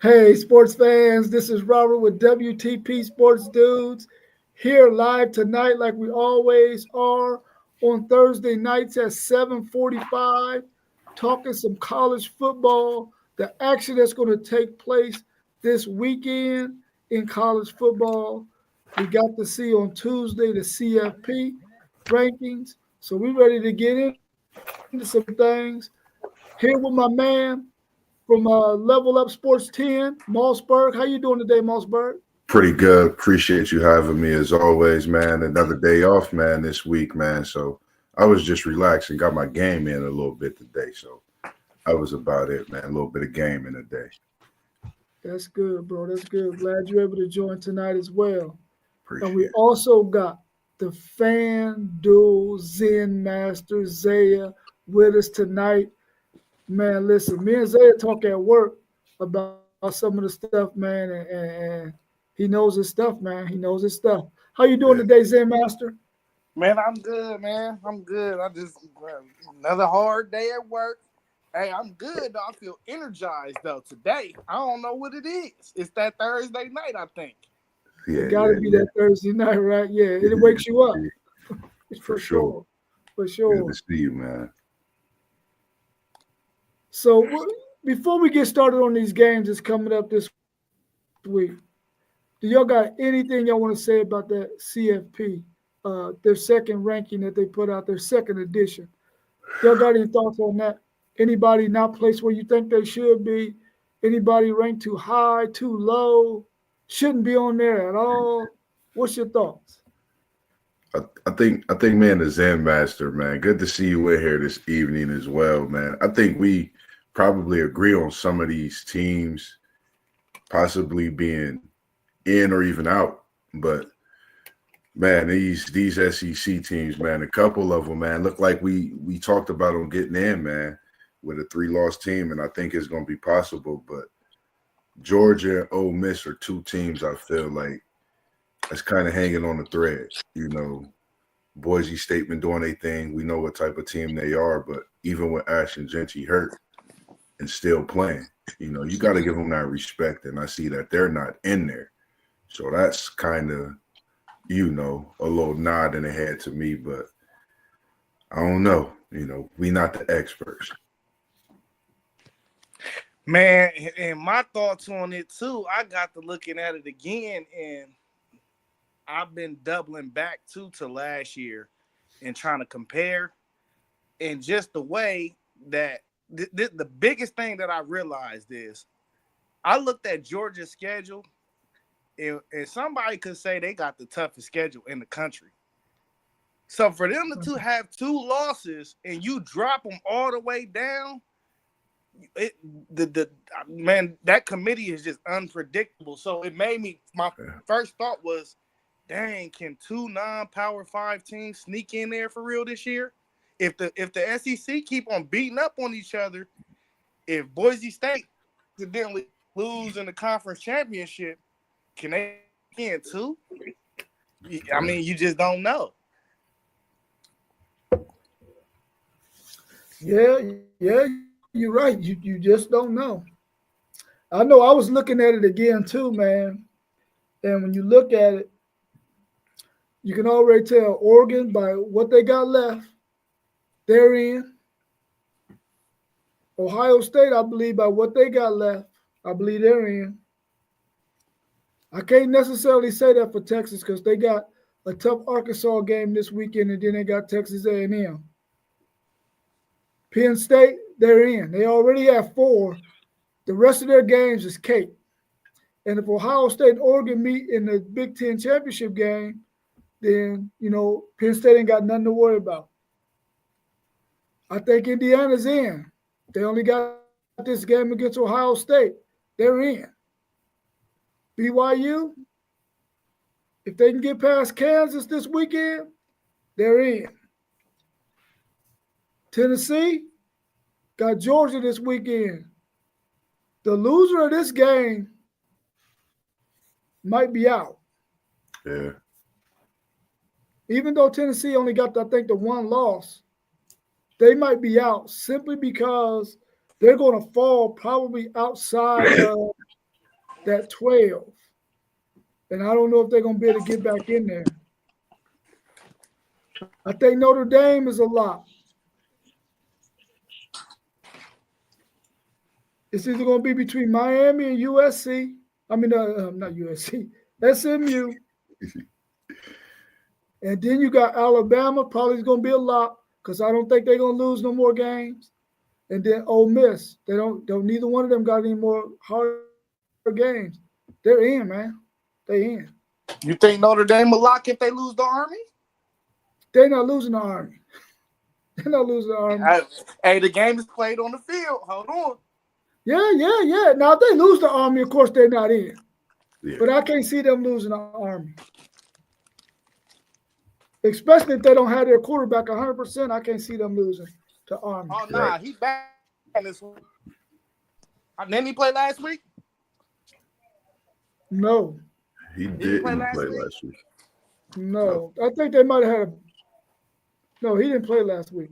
Hey, sports fans, this is Robert with WTP Sports Dudes here live tonight, like we always are on Thursday nights at 7:45, talking some college football, the action that's going to take place this weekend in college football. We got to see on Tuesday the CFP rankings, so we're ready to get into some things. Here with my man from Level Up Sports 10, Mossberg. How you doing today, Mossberg? Pretty good. Appreciate you having me as always, man. Another day off, man, this week, man. So I was just relaxing, got my game in a little bit today. So that was about it, man. A little bit of game in a day. That's good, bro. That's good. Glad you're able to join tonight as well. And we Appreciate it. also got the FanDuel Zen Master Zaya with us tonight. Man, listen, me and Zaya talk at work about some of the stuff, man, and he knows his stuff, man. He knows his stuff. How you doing Yeah. today, Zen Master? Man, I'm good, man. I'm good. Another hard day at work. Hey, I'm good though. I feel energized though today. I don't know what it is. It's that Thursday night, I think. It Yeah, got to yeah, be yeah. that Thursday night, right? Yeah, Yeah, it wakes you up yeah, for for sure. sure, for Good to sure. see you, man. So before we get started on these games that's coming up this week, do y'all got anything y'all want to say about that CFP, their second ranking that they put out, their second edition? Y'all got any thoughts on that? Anybody not placed where you think they should be? Anybody ranked too high, too low? Shouldn't be on there at all? What's your thoughts? I think, man, the Zen Master, man. Good to see you in here this evening as well, man. I think we probably agree on some of these teams possibly being in or even out. But man, these SEC teams, man, a couple of them, man, look like we talked about them getting in, man, with a 3-loss team, and I think it's going to be possible. But Georgia and Ole Miss are two teams I feel like that's kind of hanging on the thread. Boise State been doing their thing. We know what type of team they are, but even with Ashton Genty hurt and still playing, you got to give them that respect. And I see that they're not in there, so that's kind of a little nod in the head to me, but I don't know. We not the experts. Man, and my thoughts on it too, I got to looking at it again, and I've been doubling back to last year and trying to compare. And just the way that the biggest thing that I realized is I looked at Georgia's schedule, and somebody could say they got the toughest schedule in the country. So for them to have 2 losses and you drop them all the way down, it the man, that committee is just unpredictable. So it made me, my Yeah. first thought was, dang, can 2 non-power 5 teams sneak in there for real this year? If the SEC keep on beating up on each other, if Boise State accidentally lose in the conference championship, can they in too? I Yeah. mean, you just don't know. Yeah, you're right. You just don't know. I know I was looking at it again too, man. And when you look at it, you can already tell Oregon by what they got left, they're in. Ohio State, I believe, by what they got left, I believe they're in. I can't necessarily say that for Texas because they got a tough Arkansas game this weekend, and then they got Texas A&M. Penn State, they're in. They already have 4. The rest of their games is cake. And if Ohio State and Oregon meet in the Big Ten championship game, then Penn State ain't got nothing to worry about. I think Indiana's in. They only got this game against Ohio State. They're in. BYU, if they can get past Kansas this weekend, they're in. Tennessee got Georgia this weekend. The loser of this game might be out. Yeah. Even though Tennessee only got, I think, the 1 loss, they might be out simply because they're going to fall probably outside of that 12. And I don't know if they're going to be able to get back in there. I think Notre Dame is a lock. It's either going to be between Miami and USC. I mean, not USC, SMU. And then you got Alabama, probably going to be a lock because I don't think they're going to lose no more games. And then Ole Miss, they don't. Neither one of them got any more hard games. They're in, man. They in. You think Notre Dame will lock if they lose the Army? They're not losing the Army. They're not losing the Army. Hey, the game is played on the field. Hold on. Yeah. Now, if they lose the Army, of course, they're not in. Yeah. But I can't see them losing the Army. Especially if they don't have their quarterback 100%, I can't see them losing to Army. Oh, nah, he back this week. Didn't he play last week? No. He didn't play last week. No. I think they might have had No, he didn't play last week.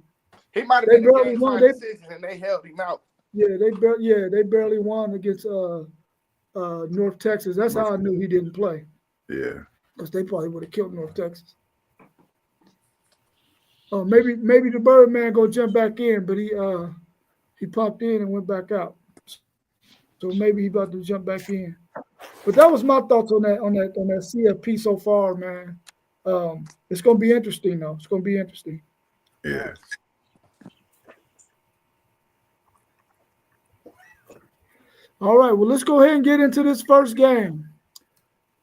He might have been the game time decision, and they held him out. Yeah, they barely won against North Texas. That's how I knew he didn't play. Yeah. Because they probably would have killed North Texas. Oh, maybe the Birdman go jump back in, but he popped in and went back out. So maybe he about to jump back in. But that was my thoughts on that CFP so far, man. It's gonna be interesting though. It's gonna be interesting. Yeah. All right, well, let's go ahead and get into this first game.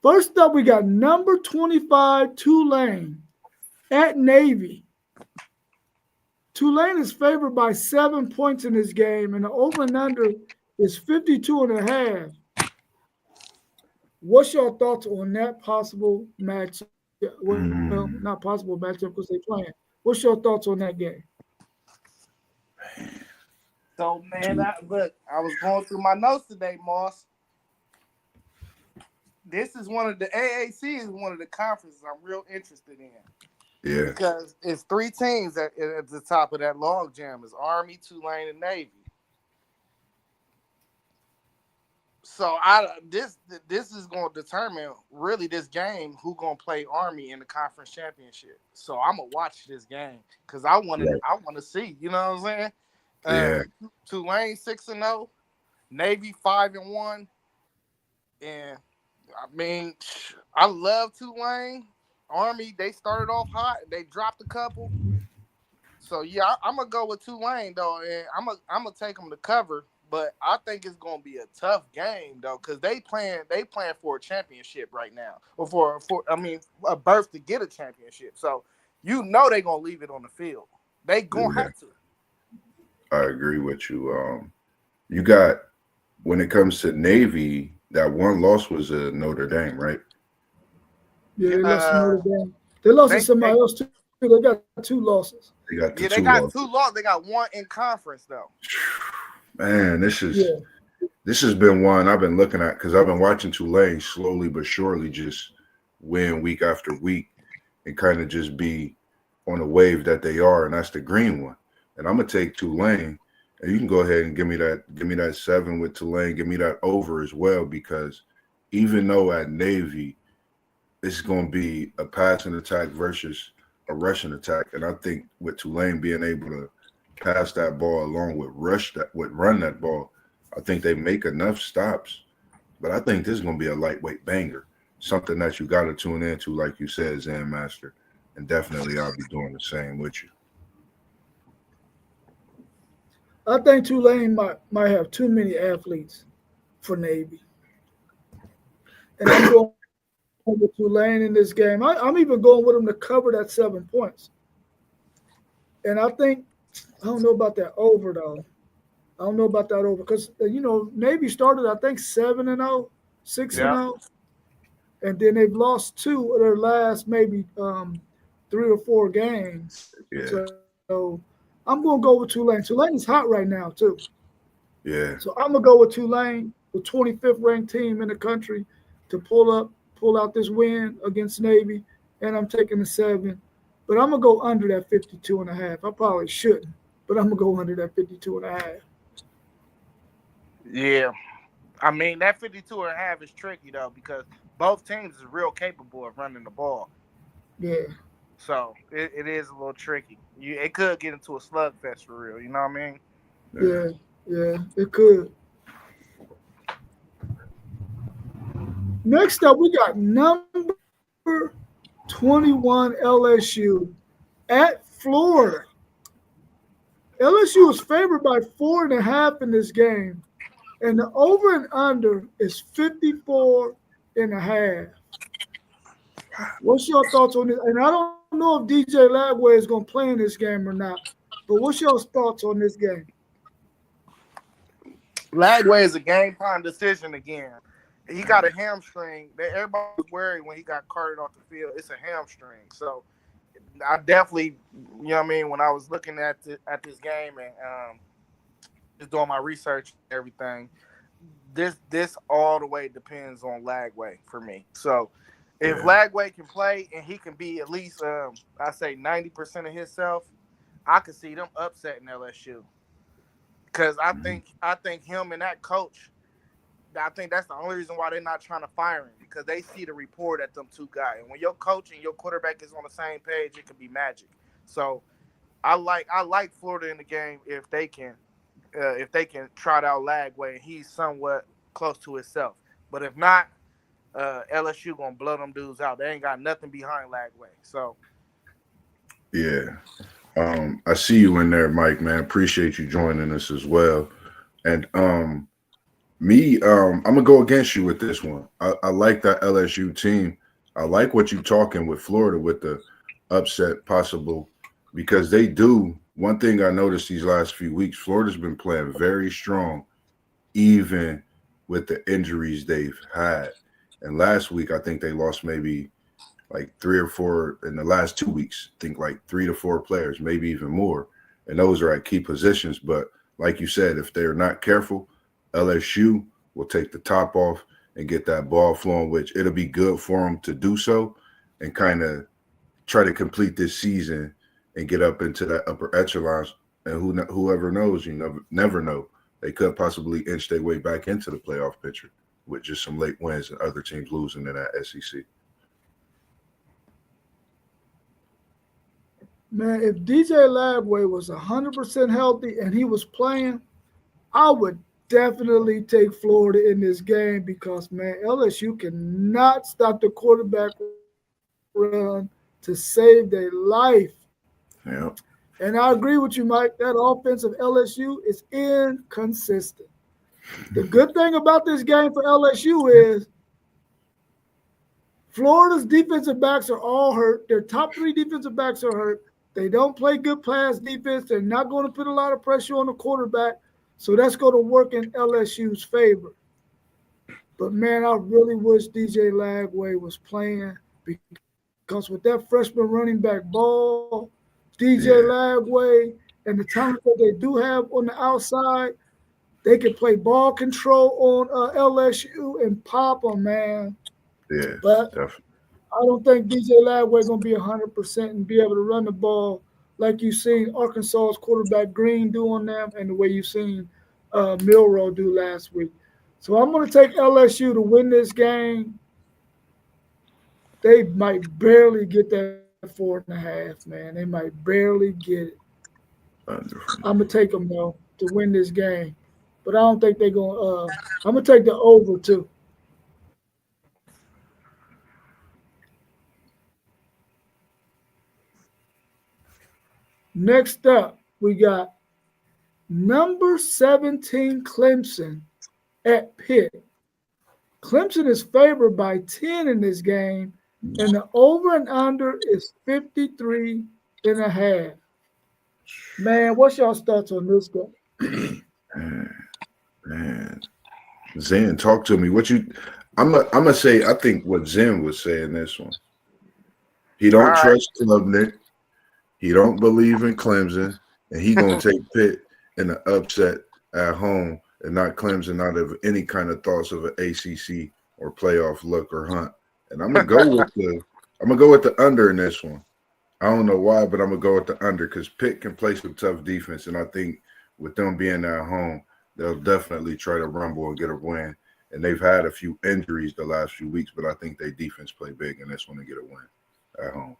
First up, we got number 25, Tulane at Navy. Tulane is favored by 7 points in this game, and the over and under is 52.5. What's your thoughts on that possible matchup? Well, not possible matchup because they're playing. What's your thoughts on that game? So, man, I was going through my notes today, Moss. This is one of the AAC is one of the conferences I'm real interested in. Yeah. Because it's 3 teams at the top of that log jam. It's Army, Tulane, and Navy. So this is going to determine really this game who going to play Army in the conference championship. So I'm gonna watch this game because I want to see. You know what I'm saying? Tulane 6-0, Navy 5-1, and I mean I love Tulane. Army, they started off hot. They dropped a couple. So, yeah, I'm going to go with Tulane, though, and I'm gonna take them to cover. But I think it's going to be a tough game, though, because they playing for a championship right now. Or for a berth to get a championship. So, they're going to leave it on the field. They going to have to. I agree with you. You got, when it comes to Navy, that one loss was Notre Dame, right? Yeah, they lost to Notre Dame. They lost to somebody else too. They got 2 losses. They got two losses. They got 1 in conference though. Man, this has been one I've been looking at because I've been watching Tulane slowly but surely just win week after week and kind of just be on the wave that they are, and that's the green one. And I'm gonna take Tulane, and you can go ahead and give me that 7 with Tulane, give me that over as well, because even though at Navy it's going to be a passing attack versus a rushing attack. And I think with Tulane being able to pass that ball along with run that ball, I think they make enough stops. But I think this is going to be a lightweight banger, something that you got to tune into, like you said, Zen Master. And definitely I'll be doing the same with you. I think Tulane might have too many athletes for Navy. And I'm going with Tulane in this game. I'm even going with them to cover that 7 points. And I don't know about that over, though. I don't know about that over because, Navy started, I think, 7-0, 6-0. And then they've lost 2 of their last maybe 3 or 4 games. Yeah. So I'm going to go with Tulane. Tulane is hot right now, too. Yeah. So I'm going to go with Tulane, the 25th ranked team in the country, to pull out this win against Navy, and I'm taking the 7. But I'm going to go under that 52.5. I probably shouldn't, but I'm going to go under that 52.5. Yeah. I mean, that 52.5 is tricky, though, because both teams is real capable of running the ball. Yeah. So it is a little tricky. It could get into a slugfest for real. You know what I mean? Yeah, it could. Next up, we got number 21 LSU at Florida. LSU is favored by 4.5 in this game, and the over and under is 54.5. What's your thoughts on this? And I don't know if DJ Lagway is going to play in this game or not, but what's your thoughts on this game? Lagway is a game time decision again. He got a hamstring. Everybody was worried when he got carted off the field. It's a hamstring. So I definitely, you know what I mean, when I was looking at this game and just doing my research and everything, this all the way depends on Lagway for me. So if Lagway can play and he can be at least, I say 90% of himself, I could see them upsetting LSU. Because I think him and that coach, I think that's the only reason why they're not trying to fire him, because they see the report at them two guys. And when your coach and your quarterback is on the same page, it can be magic. So I like Florida in the game if they can trot out Lagway and he's somewhat close to himself. But if not, LSU gonna blow them dudes out. They ain't got nothing behind Lagway. So yeah. I see you in there, Mike, man. Appreciate you joining us as well. And I'm gonna go against you with this one. I like that LSU team. I like what you're talking with Florida with the upset possible, because they do. One thing I noticed these last few weeks, Florida's been playing very strong, even with the injuries they've had. And last week, I think they lost maybe like 3 or 4 in the last 2 weeks. I think like 3 to 4 players, maybe even more. And those are at key positions. But like you said, if they're not careful, LSU will take the top off and get that ball flowing, which it'll be good for them to do so and kind of try to complete this season and get up into that upper echelons. And whoever knows, you never know. They could possibly inch their way back into the playoff picture with just some late wins and other teams losing in that SEC. Man, if DJ Lagway was 100% healthy and he was playing, I would definitely take Florida in this game because, man, LSU cannot stop the quarterback run to save their life. Yeah. And I agree with you, Mike. That offense of LSU is inconsistent. The good thing about this game for LSU is Florida's defensive backs are all hurt. Their top 3 defensive backs are hurt. They don't play good pass defense. They're not going to put a lot of pressure on the quarterback. So that's going to work in LSU's favor. But, man, I really wish DJ Lagway was playing because with that freshman running back Ball, DJ Lagway, and the talent that they do have on the outside, they can play ball control on LSU and pop them, man. Yeah, but definitely. I don't think DJ Lagway is going to be 100% and be able to run the ball like you've seen Arkansas's quarterback Green do on them and the way you've seen Milroe do last week. So I'm going to take LSU to win this game. They might barely get that 4.5, man. They might barely get it. Wonderful. I'm going to take them, though, to win this game. But I don't think they're going to I'm going to take the over, too. Next up, we got number 17 Clemson at Pitt. Clemson is favored by 10 in this game, and the over and under is 53.5. Man, what's y'all's thoughts on this game? Man. Zen, talk to me. I'm gonna say I think what Zen was saying this one. He don't trust Klubnik. He don't believe in Clemson, and he gonna take Pitt in an upset at home and not Clemson out of any kind of thoughts of an ACC or playoff look or hunt. And I'm gonna go with the under in this one. I don't know why, but I'm gonna go with the under because Pitt can play some tough defense, and I think with them being at home, they'll definitely try to rumble and get a win. and they've had a few injuries the last few weeks, but I think their defense play big, and that's when they get a win at home.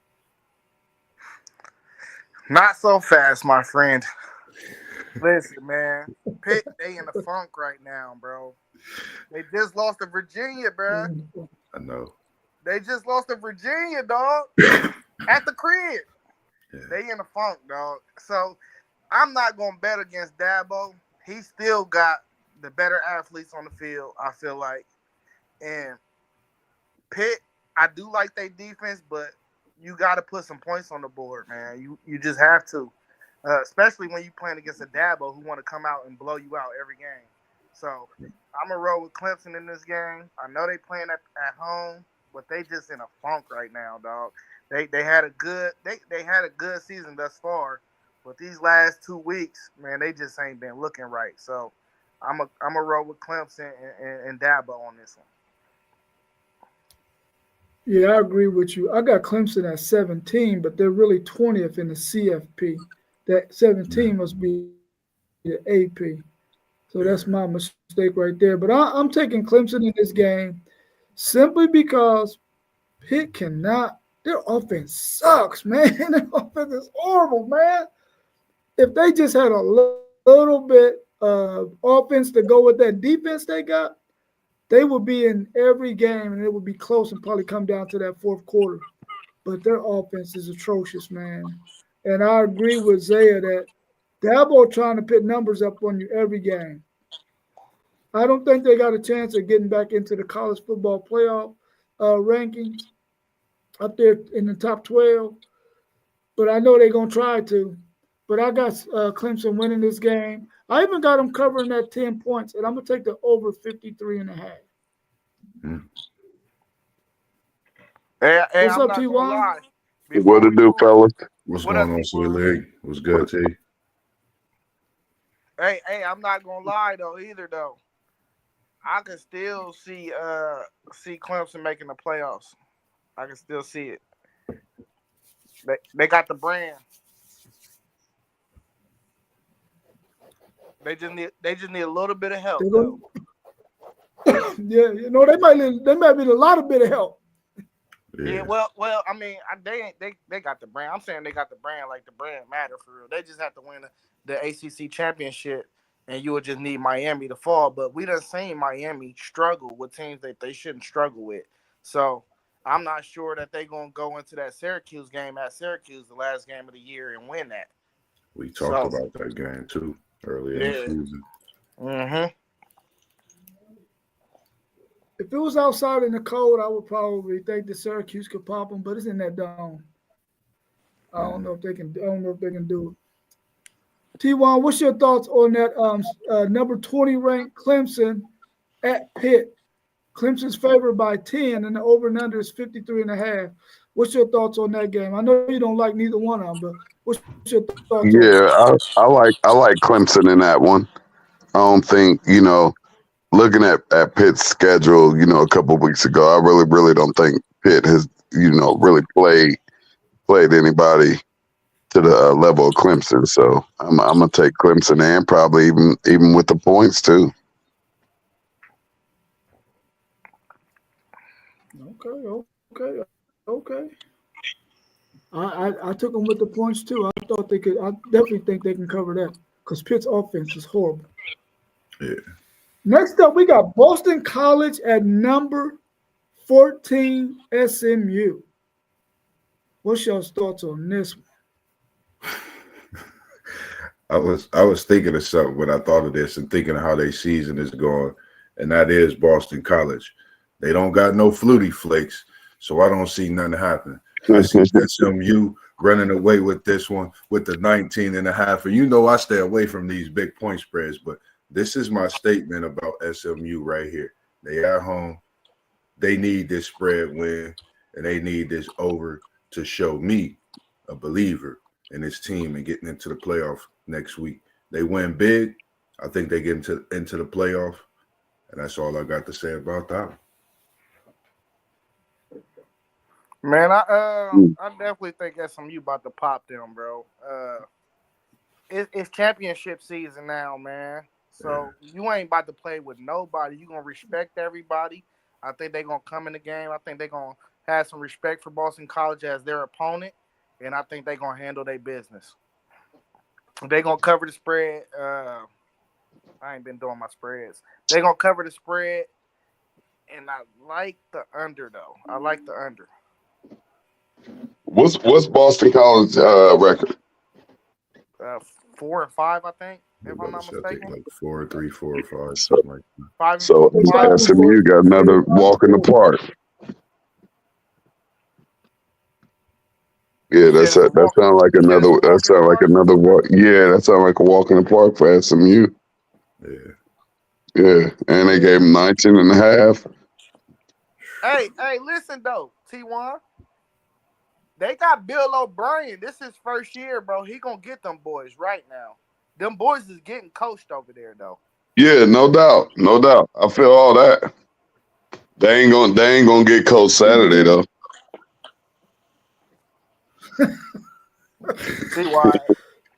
Not so fast, my friend. Listen, man. Pitt, they in the funk right now, bro. They just lost to Virginia, bro. I know. They just lost to Virginia, dog. At the crib. Yeah. They in the funk, dog. So I'm not gonna bet against Dabo. He still got the better athletes on the field, I feel like. And Pitt, I do like their defense, but you got to put some points on the board, man. You just have to, especially when you playing against a Dabo who want to come out and blow you out every game. So I'm gonna roll with Clemson in this game. I know they playing at home, but they just in a funk right now, dog. They had a good season thus far, but these last 2 weeks, man, they just ain't been looking right. So I'm a roll with Clemson and Dabo on this one. Yeah, I agree with you. I got Clemson at 17, but they're really 20th in the CFP. That 17 must be the AP. So that's my mistake right there. But I'm taking Clemson in this game simply because Pitt cannot. Their offense sucks, man. Their offense is horrible, man. If they just had a little bit of offense to go with that defense they got, they would be in every game and it would be close and probably come down to that fourth quarter. But their offense is atrocious, man. And I agree with Zaya that Dabo trying to put numbers up on you every game. I don't think they got a chance of getting back into the college football playoff rankings up there in the top 12. But I know they're going to try to. But I got Clemson winning this game. I even got them covering that 10 points, and I'm going to take the over 53.5. Hey, What's I'm up, not T. gonna Juan? lie. What to do, fellas? What's What going up, on, Sweet League? What's good, T? Hey, I'm not gonna lie though either though. I can still see Clemson making the playoffs. I can still see it. They got the brand. They just need a little bit of help though. Yeah, you know they might need a lot of bit of help. Yeah, well, I mean, they got the brand. I'm saying they got the brand, like the brand matter for real. They just have to win the ACC championship, and you would just need Miami to fall. But we done seen Miami struggle with teams that they shouldn't struggle with. So I'm not sure that they're gonna go into that Syracuse game at Syracuse, the last game of the year, and win that. We talked about that game too earlier in the season. Mm-hmm. If it was outside in the cold, I would probably think that Syracuse could pop them, but it's in that dome. I don't know if they can do it. T1, what's your thoughts on that number 20 ranked Clemson at Pitt? Clemson's favored by 10, and the over and under is 53.5. What's your thoughts on that game? I know you don't like neither one of them, but what's your thoughts? Yeah, I like Clemson in that one. I don't think, looking at Pitt's schedule, a couple of weeks ago, I really don't think Pitt has, really played anybody to the level of Clemson. So I'm gonna take Clemson and probably even with the points too. Okay. I took them with the points too. I thought they could. I definitely think they can cover that because Pitt's offense is horrible. Yeah. Next up, we got Boston College at number 14, SMU. What's your thoughts on this one? I was thinking of something when I thought of this and thinking of how their season is going, and that is Boston College. They don't got no Flutie Flakes, so I don't see nothing happen. I see SMU running away with this one with the 19.5. And I stay away from these big point spreads, but this is my statement about SMU right here. They at home. They need this spread win, and they need this over to show me a believer in this team and getting into the playoff next week. They win big. I think they get into the playoff, and that's all I got to say about that. Man, I definitely think SMU about to pop them, bro. It's championship season now, man. So you ain't about to play with nobody. You gonna respect everybody. I think they're gonna come in the game. I think they're gonna have some respect for Boston College as their opponent, and I think they're gonna handle their business. They're gonna cover the spread. I ain't been doing my spreads. They're gonna cover the spread, and I like the under though. I like the under. What's Boston College record? 4-5, I think, if I'm I not think mistaken. like 4, 3, 4, 5, So, something like that. 5 so five. SMU got another walk in the park. Yeah, that sounds like another walk. Yeah, that sounds like a walk in the park for SMU. Yeah. Yeah, and they gave him 19 and a half. Hey, listen though, T1. They got Bill O'Brien. This is his first year, bro. He gonna get them boys right now. Them boys is getting coached over there though. Yeah, no doubt. I feel all that. They ain't gonna get coached Saturday though. See why?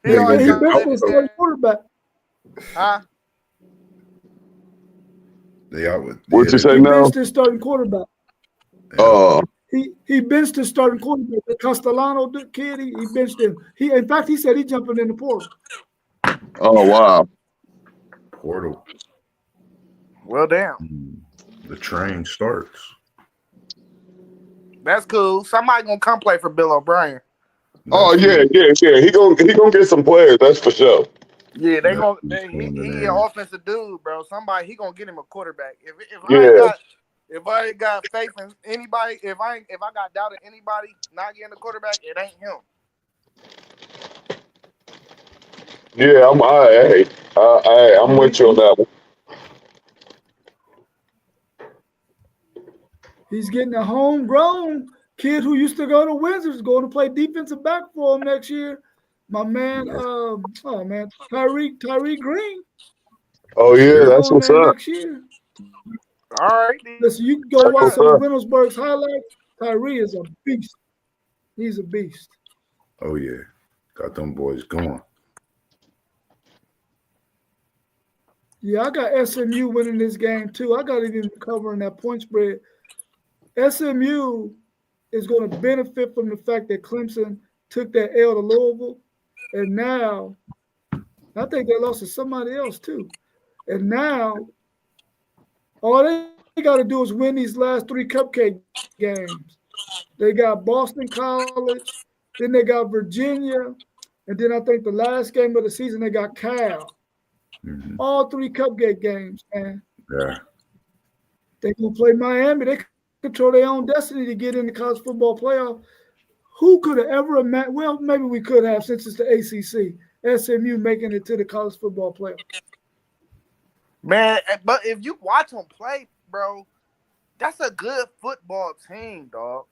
He built for a starting quarterback. Huh? They out with What you say He now? benched his starting quarterback. Oh, He benched his starting quarterback. The Castellano kid, he benched him. In fact, he said he jumping in the portal. oh wow. portal. Well, damn. The train starts. That's cool. Somebody gonna come play for Bill O'Brien. Oh yeah. He gonna get some players. That's for sure. Yeah, He he an offensive dude, bro. Somebody he gonna get him a quarterback. If I ain't got faith in anybody, if I got doubt in anybody not getting a quarterback, it ain't him. Yeah, I'm with you on that one. He's getting a homegrown kid who used to go to Wizards, going to play defensive back for him next year. My man, Tyree Green. Oh yeah, that's what's up. Next year. All right. Listen, you can go watch some of Reynoldsburg's highlights. Tyree is a beast. He's a beast. Oh yeah, got them boys going. Yeah, I got SMU winning this game too. I got it even covering that point spread. SMU is going to benefit from the fact that Clemson took that L to Louisville, and now I think they lost to somebody else too. And now all they got to do is win these last 3 cupcake games. They got Boston College, then they got Virginia, and then I think the last game of the season they got Cal. Mm-hmm. All 3 cupcake games, man. Yeah. They gonna play Miami. They control their own destiny to get in the college football playoff. Who could have ever imagined? Well, maybe we could have since it's the ACC. SMU making it to the college football playoff. Man, but if you watch them play, bro, that's a good football team, dog.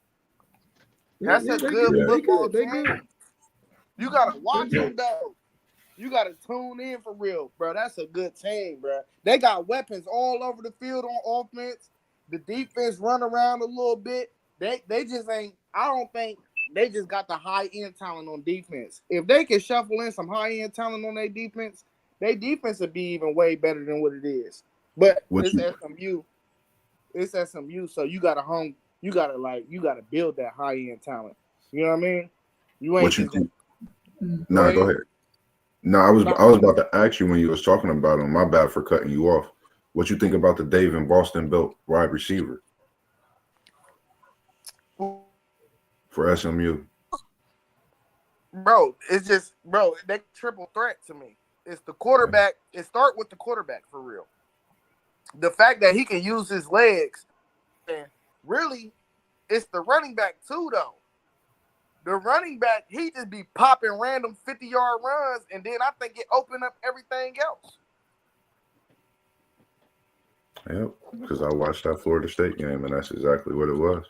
That's a good football team. You gotta watch them though. You gotta tune in for real, bro. That's a good team, bro. They got weapons all over the field on offense. The defense run around a little bit. They just ain't. I don't think they just got the high end talent on defense. If they can shuffle in some high end talent on their defense would be even way better than what it is. But SMU. It's SMU, so you gotta build that high end talent. You know what I mean? You ain't. What you think? No, go ahead. No, I was about to ask you when you was talking about him. My bad for cutting you off. What you think about the Dave and Boston built wide receiver for SMU? Bro, it's just they triple threat to me. It's the quarterback. It start with the quarterback for real. The fact that he can use his legs, and really, it's the running back too, though. The running back, he just be popping random 50-yard runs, and then I think it opened up everything else. Yep, because I watched that Florida State game, and that's exactly what it was.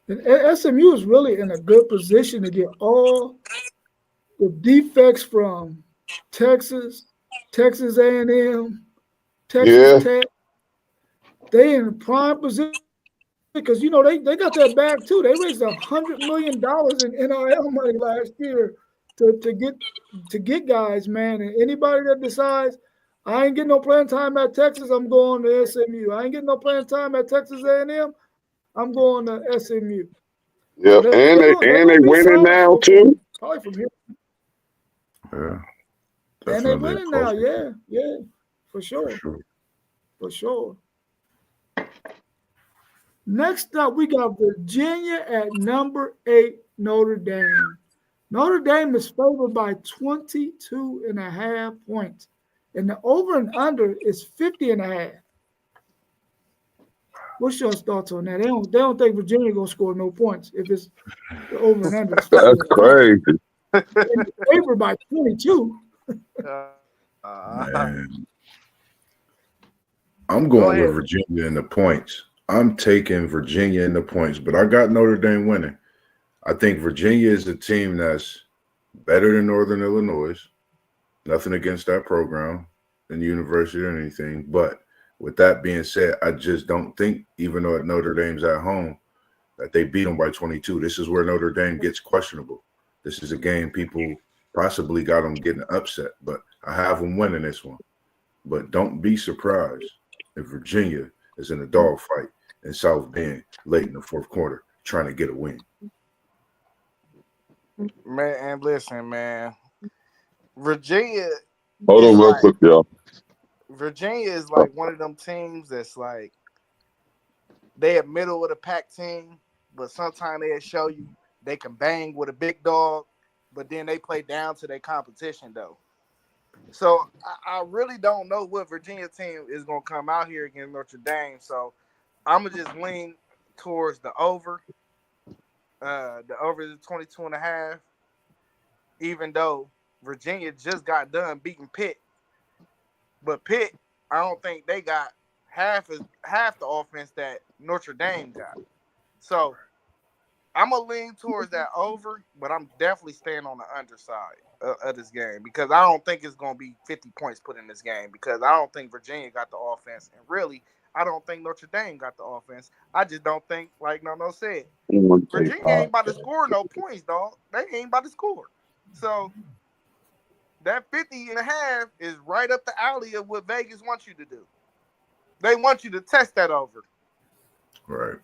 And SMU is really in a good position to get all the defects from Texas A&M, Texas Tech. They in a prime position. Because, they got that bag, too. They raised $100 million in NIL money last year to get guys, man. And anybody that decides I ain't getting no playing time at Texas, I'm going to SMU. I ain't getting no playing time at Texas A&M, I'm going to SMU. Yeah, So and they winning now too. Probably from here. Yeah. And they winning now, yeah, for sure. For sure. Next up, we got Virginia at number 8, Notre Dame. Notre Dame is favored by 22.5 points. And the over and under is 50.5. What's your thoughts on that? They don't think Virginia gonna score no points if it's the over and under. That's crazy. And favored by 22. Man. I'm going with Virginia in the points. I'm taking Virginia in the points, but I got Notre Dame winning. I think Virginia is a team that's better than Northern Illinois. Nothing against that program and university or anything. But with that being said, I just don't think, even though Notre Dame's at home, that they beat them by 22. This is where Notre Dame gets questionable. This is a game people possibly got them getting upset, but I have them winning this one. But don't be surprised if Virginia is in a dogfight in South Bend late in the fourth quarter trying to get a win. Man, and listen, man. Virginia. Hold on real quick, y'all. Virginia is like one of them teams that's like they a middle of the pack team, but sometimes they'll show you they can bang with a big dog, but then they play down to their competition though. So I really don't know what Virginia team is gonna come out here against Notre Dame. So I'm gonna just lean towards the over. The over is 22.5. Even though Virginia just got done beating Pitt. But Pitt, I don't think they got half the offense that Notre Dame got. So I'm gonna lean towards that over, but I'm definitely staying on the underside of this game because I don't think it's gonna be 50 points put in this game because I don't think Virginia got the offense, and really, I don't think Notre Dame got the offense. I just don't think, like Nono said, Virginia ain't about to score no points, dog. They ain't about to score. So that 50.5 is right up the alley of what Vegas wants you to do. They want you to test that over. Right.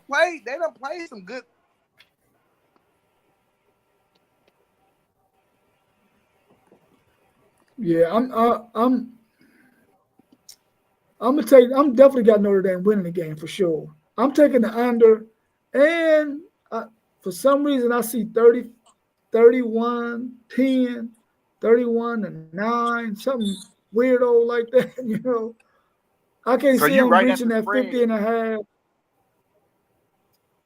They done played some good. Yeah, I'm definitely got Notre Dame winning the game for sure. I'm taking the under, and for some reason I see 30, 31, 10, 31-9, something weirdo like that, you know. I can't see them reaching that 50.5.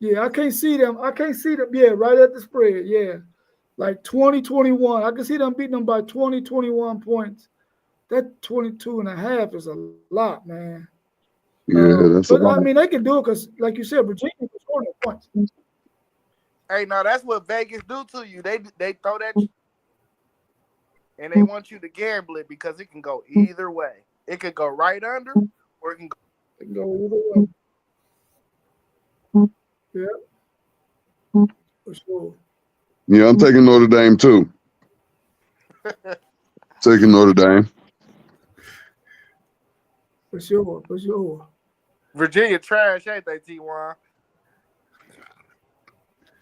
Yeah, I can't see them. Yeah, right at the spread. Yeah. Like 20-21. I can see them beating them by 20-21 points. That 22.5 is a lot, man. Yeah, that's but I mean, they can do it because, like you said, Virginia can score no points. Hey, now that's what Vegas do to you. They throw that, and they want you to gamble it because it can go either way. It could go right under, or it can go either way. Yeah, for sure. Yeah, I'm taking Notre Dame too. Taking Notre Dame. For sure. Virginia trash, ain't they, T1?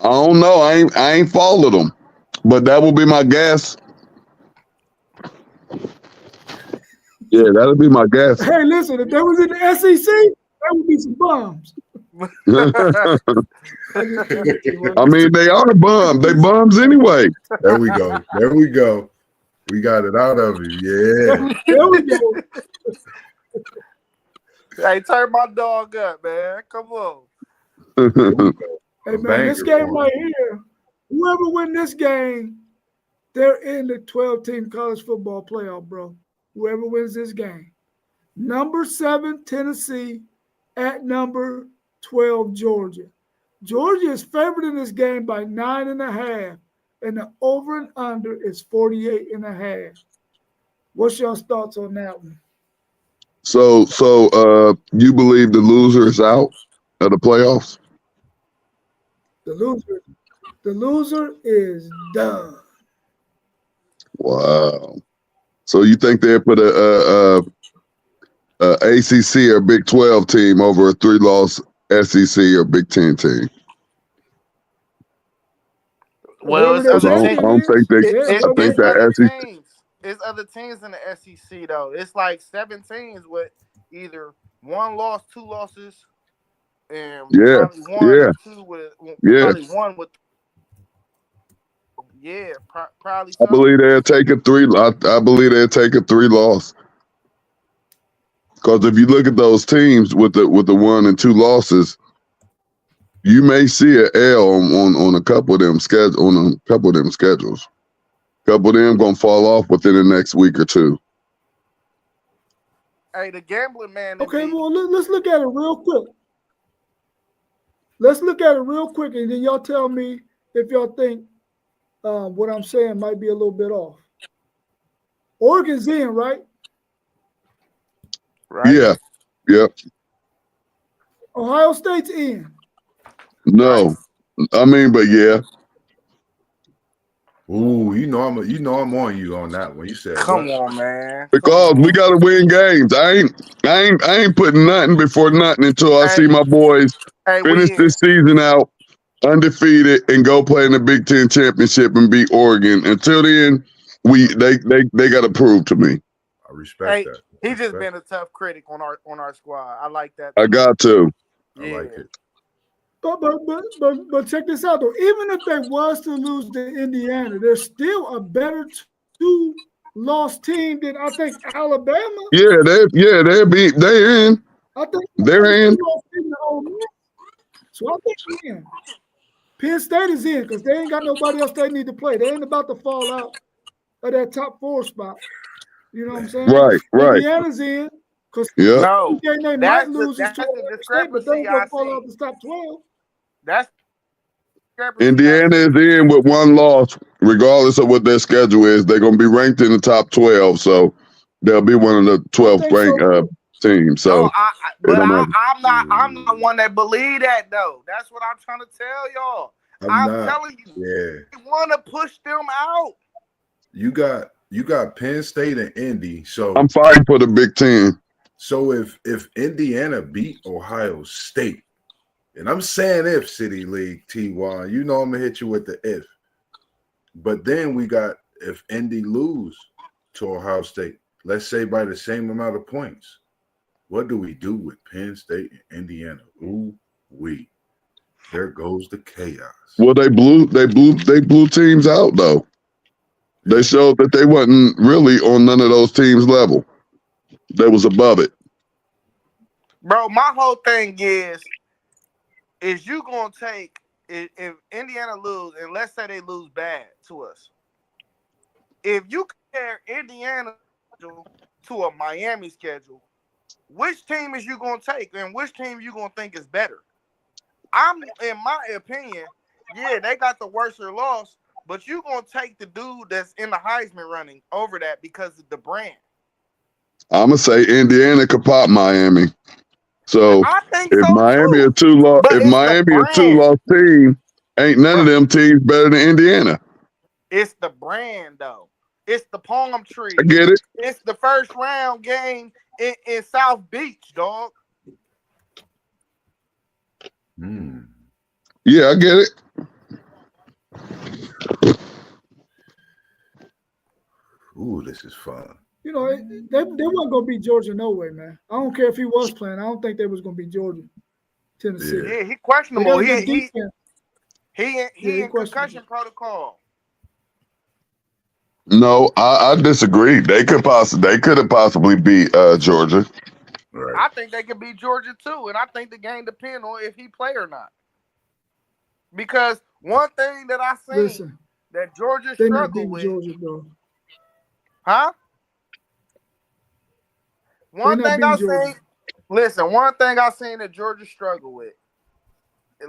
I don't know. I ain't followed them, but that will be my guess. Yeah, that'll be my guess. Hey, listen, if they was in the SEC, that would be some bums. I mean, they are bums. They bums anyway. There we go. We got it out of you. Yeah. There we go. Hey, turn my dog up, man. Come on. Hey, man, this game right here, whoever win this game, they're in the 12-team college football playoff, bro. Whoever wins this game. Number 7, Tennessee, at number 12, Georgia. Georgia is favored in this game by 9.5, and the over and under is 48.5. What's your thoughts on that one? So you believe the loser is out of the playoffs? The loser is done. Wow. So you think they'll put a ACC or Big 12 team over a 3-loss SEC or Big 10 team? Well, it's Whatever other their I teams. don't champion think they. is, yeah, I think It's that other SEC. teams. It's other teams in the SEC though. It's like 7 teams with either 1 loss, 2 losses, and Yeah, probably 1 yeah, or 2 with yeah. probably 1 with. Yeah, probably I so. believe they'll take a 3. I believe they'll take a 3-loss. Because if you look at those teams with the 1 and 2 losses, you may see an L on a couple of them schedules. A couple of them gonna fall off within the next week or two. Hey, the gambling man. Okay, well, let's look at it real quick. Let's look at it real quick, and then y'all tell me if y'all think what I'm saying might be a little bit off. Oregon's in, right? Right. Yeah, yep. Ohio State's in. No, I mean, but yeah. Ooh, I'm on you on that one. You said Come what? on, man. Because we gotta win games. I ain't putting nothing before nothing until I see my boys finish this season out undefeated and go play in the Big Ten championship and beat Oregon. Until then, they gotta prove to me. I respect that. He's just been a tough critic on our squad. I like that. I got to. I like it. But check this out though. Even if they was to lose to Indiana, they're still a better 2-loss team than I think Alabama. Yeah, they're in. I think they're in. So I think they're in. Penn State is in because they ain't got nobody else they need to play. They ain't about to fall out of that top 4 spot. You know what I'm saying? Right. Indiana's in because no, they might lose to State, but they ain't gonna fall out the top 12. That's Indiana is in with 1 loss, regardless of what their schedule is. They're gonna be ranked in the top 12, so they'll be one of the 12th ranked teams. So, I'm not one that believe that though. That's what I'm trying to tell y'all. I'm telling you, they want to push them out. You got Penn State and Indy. So I'm fighting for the Big Ten. So if Indiana beat Ohio State, and I'm saying if City League TY, you know I'm gonna hit you with the if. But then we got if Indy lose to Ohio State, let's say by the same amount of points, what do we do with Penn State and Indiana? Ooh wee. There goes the chaos. Well, they blew teams out though. They showed that they wasn't really on none of those teams' level. They was above it. Bro, my whole thing is you gonna take if Indiana lose, and let's say they lose bad to us. If you compare Indiana to a Miami schedule, which team is you gonna take, and which team you gonna think is better? In my opinion, yeah, they got the worse loss, but you gonna take the dude that's in the Heisman running over that because of the brand. I'm gonna say Indiana could pop Miami. So I think if so Miami too. a 2-loss team, ain't none of them teams better than Indiana. It's the brand though. It's the palm tree. I get it. It's the first round game in South Beach, dog. Yeah, I get it. Ooh, this is fun. You know, they wasn't gonna beat Georgia no way, man. I don't care if he was playing. I don't think they was gonna beat Georgia, Tennessee. Yeah, he questionable. He in concussion protocol. No, I disagree. They could have possibly beat Georgia. Right. I think they could beat Georgia too, and I think the game depends on if he play or not. Because one thing that I seen that Georgia struggled with, Georgia, bro. huh? One thing I seen that Georgia struggled with,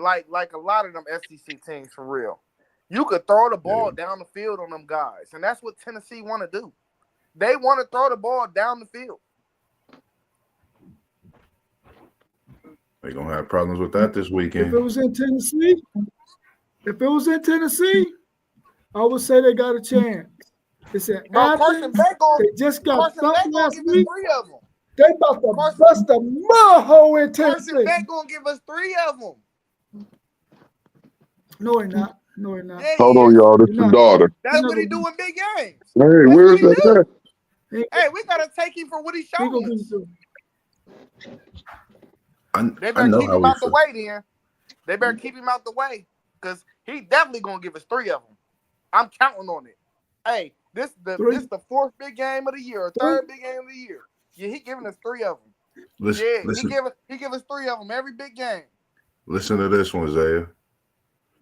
like a lot of them SEC teams for real. You could throw the ball down the field on them guys, and that's what Tennessee want to do. They want to throw the ball down the field. They're gonna have problems with that this weekend. If it was in Tennessee, If it was in Tennessee, I would say they got a chance. It's in Bro, Carson Athens. Beck They just got Carson thumped Beck gonna last give us week. 3 of them. They about to Carson- bust a mud hole in Tennessee. Carson Beck gonna give us 3 of them. No, he not. No, he not. Yeah, Hold he on, is. y'all. This You're the not. daughter. That's You're what he not do gonna in big games. Hey, That's where's what he that? do. Hey, we gotta take him for what he's He gonna showing be us. through. They I better know keep how him we out the feel. way then. They better keep him out the way because he definitely gonna give us 3 of them. I'm counting on it. Hey, this the 4th big game of the year, or 3rd big game of the year. Yeah, he giving us 3 of them. Listen, Yeah, listen, he give us 3 of them every big game. listen to this one, Zaya.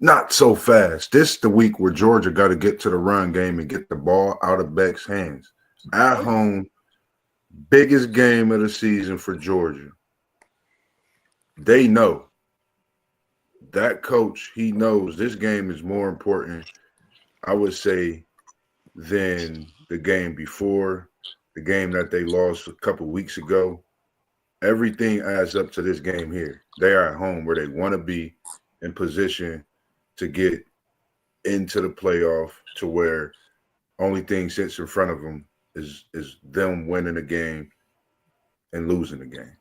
Not so fast. This the week where Georgia got to get to the run game and get the ball out of Beck's hands. At home, biggest game of the season for Georgia. They know. That coach, he knows this game is more important, I would say, than the game before, the game that they lost a couple weeks ago. Everything adds up to this game here. They are at home where they want to be in position to get into the playoff, to where only thing sits in front of them is them winning the game and losing the game.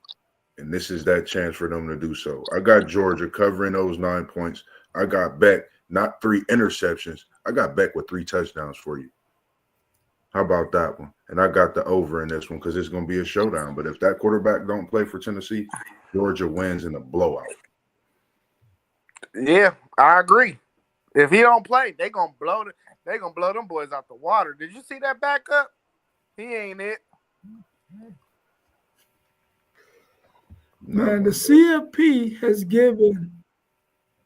And this is that chance for them to do so. I got Georgia covering those 9 points. I got Beck, not 3 interceptions. I got Beck with 3 touchdowns for you. How about that one? And I got the over in this one because it's going to be a showdown. But if that quarterback don't play for Tennessee, Georgia wins in a blowout. Yeah, I agree. If he don't play, they gonna blow them boys out the water. Did you see that backup? He ain't it. Man, the CFP has given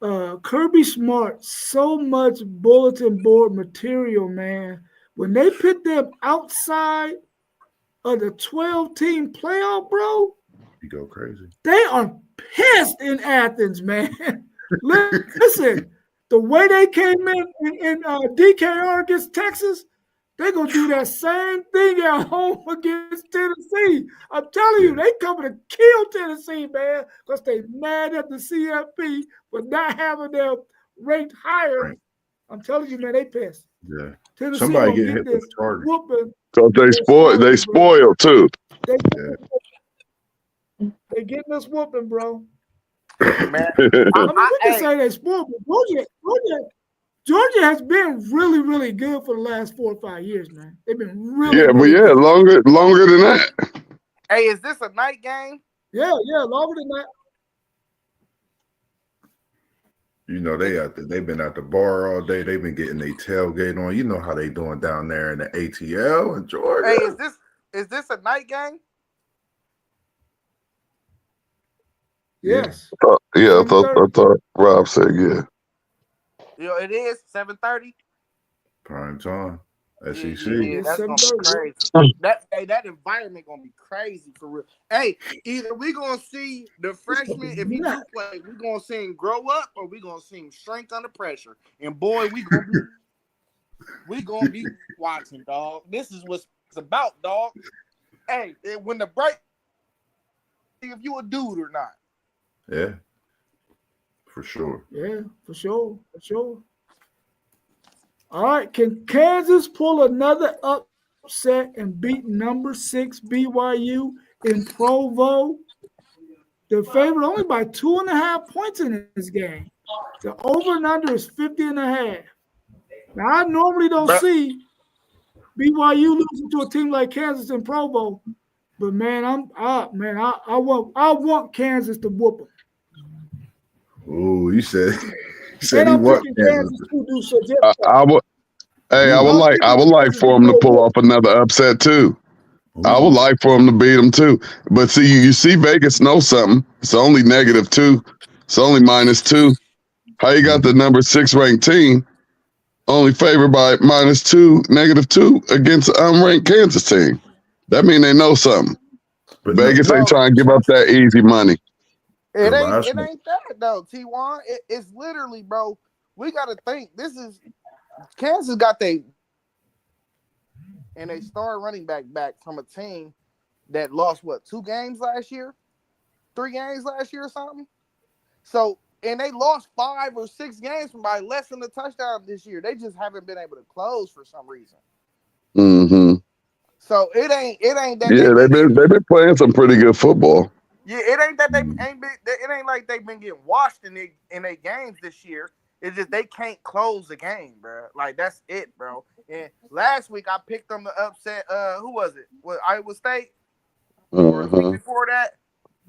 Kirby Smart so much bulletin board material, man. When they put them outside of the 12-team playoff, bro, You go crazy. they are pissed in Athens, man. Listen, the way they came in DKR against Texas, they're going to do that same thing at home against Tennessee. I'm telling you, they coming to kill Tennessee, man, because they mad at the CFP for not having them ranked higher. Right. I'm telling you, man, they pissed. Yeah. Tennessee Somebody gonna getting hit get with this a target. whooping. So they spoiled too. They getting this whooping, bro. Man, I mean, we can say they spoiled, but Georgia has been really, really good for the last 4 or 5 years, man. They've been really, really good. longer than that. hey, is this a night game? Yeah, longer than that. You know, they've been at the bar all day. They've been getting their tailgate on. You know how they doing down there in the ATL in Georgia. Hey, is this a night game? Yes. I thought Rob said yeah. You know, it is 7:30. Prime time. SEC. Yeah, that's gonna be 7:30. crazy. That environment gonna be crazy for real. Hey, either we gonna see the freshman, if he do play, we gonna see him grow up, or we gonna see him shrink under pressure. And boy, we gonna be watching, dog. This is what it's about, dog. Hey, when the break, if you a dude or not. Yeah. For sure. Yeah, for sure. All right, can Kansas pull another upset and beat number 6 BYU in Provo? They're favored only by 2.5 points in this game. The over and under is 50.5. Now, I normally don't see BYU losing to a team like Kansas in Provo, but man, I want Kansas to whoop them. Oh, you said And he I'm what? picking Kansas to do so. I would like for him to pull off another upset too. I would like for him to beat them too. But see, you see Vegas knows something. It's only -2. It's only -2. How you got the number 6 ranked team only favored by -2, -2 against an unranked Kansas team? That means they know something. But Vegas ain't trying to give up that easy money. It The ain't last one. that though, T1. It's literally, bro. We gotta think. This is Kansas got and they started running back from a team that lost 2 games last year, 3 games last year or something. So and they lost 5 or 6 games by less than a touchdown this year. They just haven't been able to close for some reason. Mm-hmm. So it ain't that. Yeah, they've been playing some pretty good football. Yeah, it ain't that they ain't been. It ain't like they've been getting washed in their games this year. It's just they can't close the game, bro. Like that's it, bro. And last week I picked them to upset. Who was it? Was Iowa State? Or the week before that,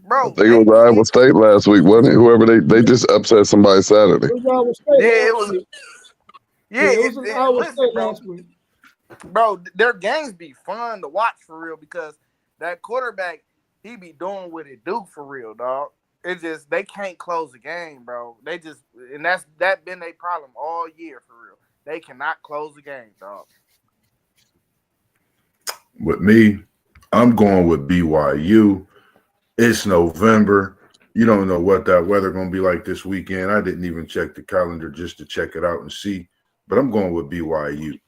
bro. I think it was Iowa State last week, wasn't it? Whoever they just upset somebody Saturday. It was Iowa State. Yeah, it was. Yeah, it was Iowa State bro. last week. Bro, their games be fun to watch for real because that quarterback, he be doing what it do for real, dog. It's just they can't close the game, bro. They just and that been their problem all year for real. They cannot close the game, dog. With me, I'm going with BYU. It's November. You don't know what that weather going to be like this weekend. I didn't even check the calendar just to check it out and see. But I'm going with BYU.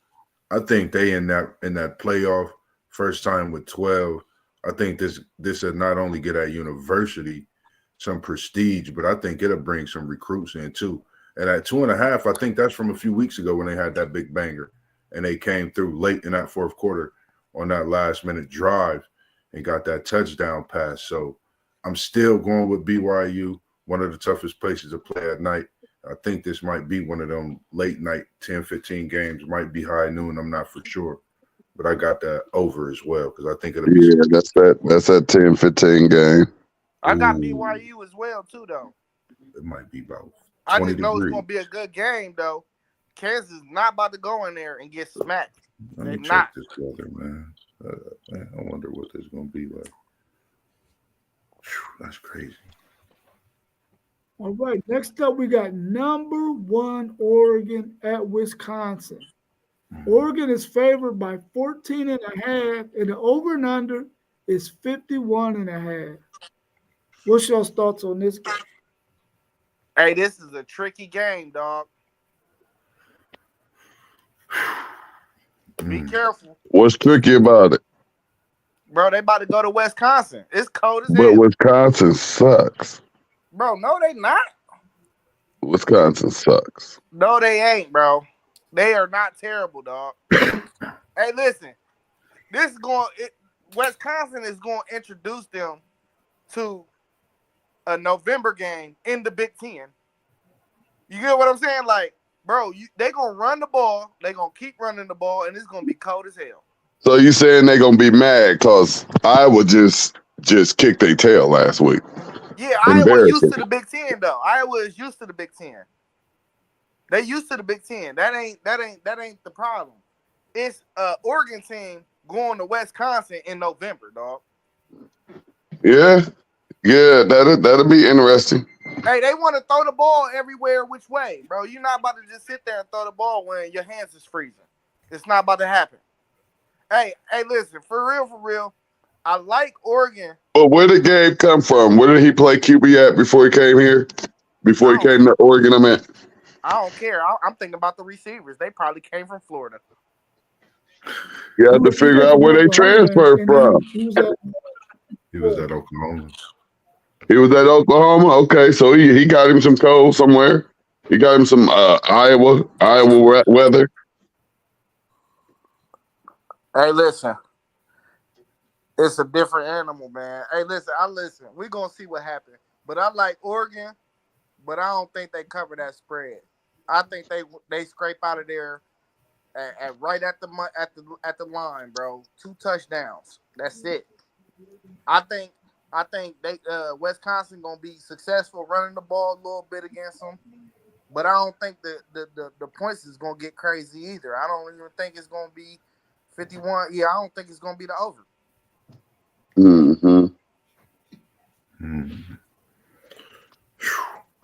I think they in that playoff first time with 12. I think this will not only get at university some prestige, but I think it'll bring some recruits in too. And at 2.5, I think that's from a few weeks ago when they had that big banger and they came through late in that fourth quarter on that last minute drive and got that touchdown pass. So I'm still going with BYU, one of the toughest places to play at night. I think this might be one of them late night 10-15 games. Might be high noon. I'm not for sure. But I got that over as well because I think it'll be. Yeah, that's that 10-15 game. I got BYU as well too, though. It might be about 20 I just know degrees. it's gonna be a good game, though. Kansas is not about to go in there and get smacked. Let me They're check not. this weather, man. I wonder what this is gonna be like. Whew, that's crazy. All right, next up we got number 1 Oregon at Wisconsin. Oregon is favored by 14.5, and the over and under is 51.5. What's your thoughts on this game? Hey, this is a tricky game, dog. Be careful. What's tricky about it? Bro, they about to go to Wisconsin. It's cold as But hell. Wisconsin sucks. Bro, no, they not. Wisconsin sucks. No, they ain't, bro. They are not terrible, dog. Hey, listen. Wisconsin is going to introduce them to a November game in the Big Ten. You get what I'm saying? Like, bro, they going to run the ball. They going to keep running the ball, and it's going to be cold as hell. So you saying they gonna be mad because Iowa just kicked their tail last week? Yeah, Iowa used to the Big Ten though. Iowa is used to the Big Ten. They used to the Big Ten. That ain't the problem. It's Oregon team going to Wisconsin in November, dog. Yeah, that'll be interesting. Hey, they want to throw the ball everywhere which way, bro. You're not about to just sit there and throw the ball when your hands is freezing. It's not about to happen. Hey, listen, for real, I like Oregon. But where did Gabe come from? Where did he play QB at before he came here? Before he came to Oregon, I meant. I don't care. I'm thinking about the receivers. They probably came from Florida. You have to figure out where they transferred from. He was at Oklahoma. He was at Oklahoma? Okay, so he got him some cold somewhere. He got him some Iowa weather. Hey, listen. It's a different animal, man. Hey, listen. We're going to see what happens. But I like Oregon, but I don't think they cover that spread. I think they scrape out of there right at the line, bro. 2 touchdowns. That's it. I think they Wisconsin going to be successful running the ball a little bit against them. But I don't think the points is going to get crazy either. I don't even think it's going to be 51. Yeah, I don't think it's going to be the over. Mm-hmm.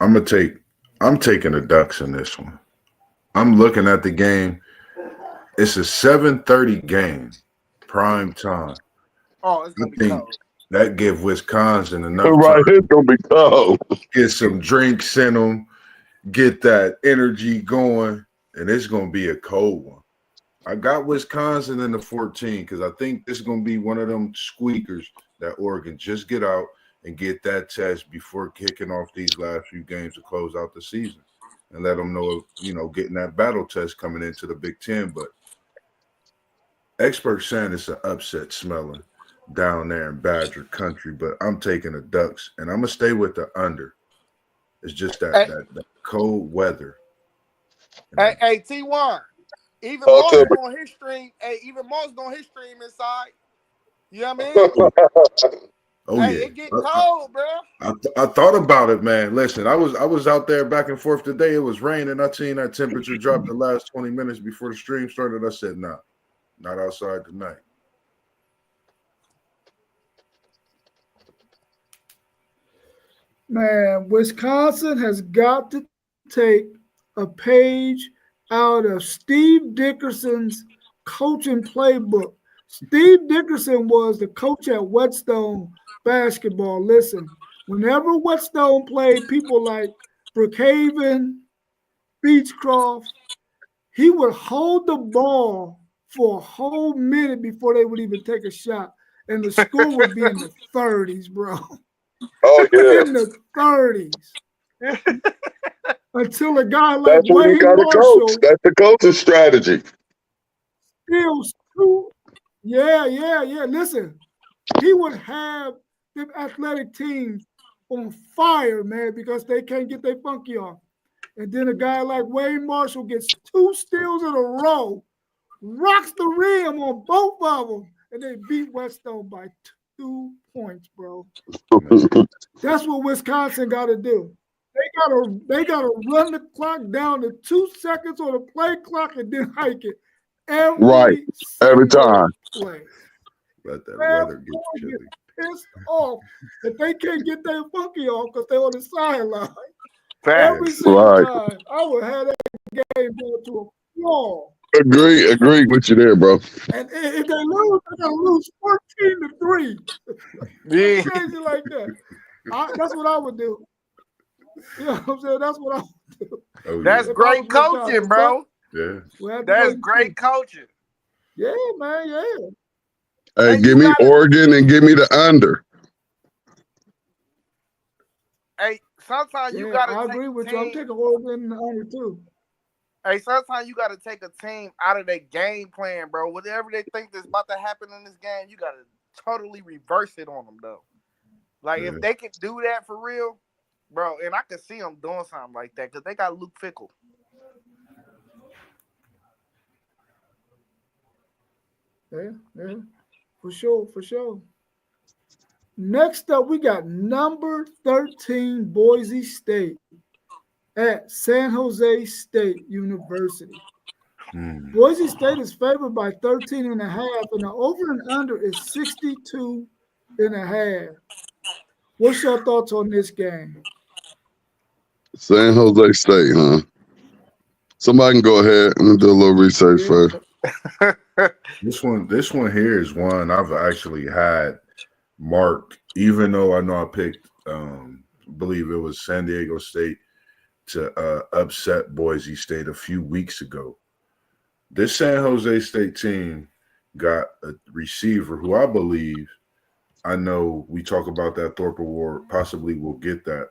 I'm taking the Ducks in this one. I'm looking at the game. It's a 7:30 game, prime time. Oh, it's going to be cold. That give Wisconsin enough Right, time it's going to be cold. get some drinks in them, get that energy going, and it's going to be a cold one. I got Wisconsin in the 14 because I think this is going to be one of them squeakers that Oregon just get out and get that test before kicking off these last few games to close out the season, and let them know, getting that battle test coming into the Big Ten. But experts saying it's an upset smelling down there in Badger country, but I'm taking the Ducks, and I'm gonna stay with the under. It's just that cold weather. Hey, T1. Even Talk to Mo's me. on his stream. Hey, even Mo's on his stream inside. You know what I mean? Oh Hey, yeah, it get cold, bro. I thought about it, man. Listen, I was out there back and forth today. It was raining. I seen that temperature drop the last 20 minutes before the stream started. I said, nah, not outside tonight. Man, Wisconsin has got to take a page out of Steve Dickerson's coaching playbook. Steve Dickerson was the coach at Whetstone basketball. Listen, whenever Whetstone played people like Brookhaven, Beechcroft, he would hold the ball for a whole minute before they would even take a shot. And the score would be in the 30s, bro. Oh yeah, In the 30s. Until a guy like that's what you Wayne got to Marshall coach. That's the coach's strategy. steals two. Yeah. Listen, he would have them athletic teams on fire, man, because they can't get their funky off. And then a guy like Wayne Marshall gets 2 steals in a row, rocks the rim on both of them, and they beat Whetstone by 2 points, bro. That's what Wisconsin got to do. They gotta run the clock down to 2 seconds on the play clock and then hike it Right. Every time. play. Let that Man, weather get chilly. Pissed off that they can't get their funky off because they're on the sideline. Facts. Every single Right. time. I would have that game go to a flaw. Agree with you there, bro. And if they lose, they're gonna lose 14-3. Yeah. Crazy like that. That's what I would do. You know what I'm saying? That's what I would do. Oh, That's yeah. great coaching, bro. Yeah. That's great coaching. Yeah, man, yeah. Hey, Hey, give you me gotta- Oregon and give me the under. Hey, sometimes you Yeah, gotta I take agree a with you. I'm team. taking Oregon under too. Hey, sometimes you gotta take a team out of their game plan, bro. Whatever they think that's about to happen in this game, you gotta totally reverse it on them, though. Like Yeah. if they can do that for real, bro, and I can see them doing something like that because they got Luke Fickle. Yeah, for sure. Next up, we got number 13 Boise State at San Jose State University. Boise State is favored by 13 and a half, and the over and under is 62 and a half. What's your thoughts on this game? San Jose State, huh? Somebody can go ahead and do a little research first. This one here is one I've actually had marked, even though I know I picked, believe it was San Diego State to upset Boise State a few weeks ago. This San Jose State team got a receiver who I know we talk about that Thorpe Award, possibly will get that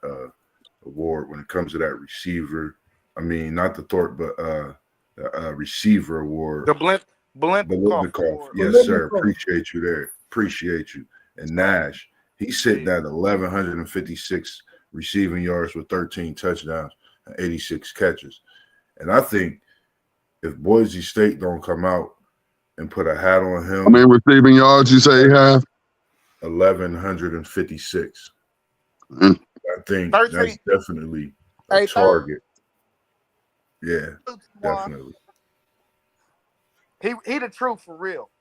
award when it comes to that receiver. I mean, not the Thorpe, but the receiver award. The Biletnikoff Biletnikoff. Award. Yes, sir. Appreciate you there. Appreciate you. And Nash, he's sitting at 1,156 receiving yards with 13 touchdowns and 86 catches. And I think if Boise State don't come out and put a hat on him, How many receiving yards you say he have? 1,156. Mm. I think 13. that's definitely a target. Yeah, definitely. He the truth for real.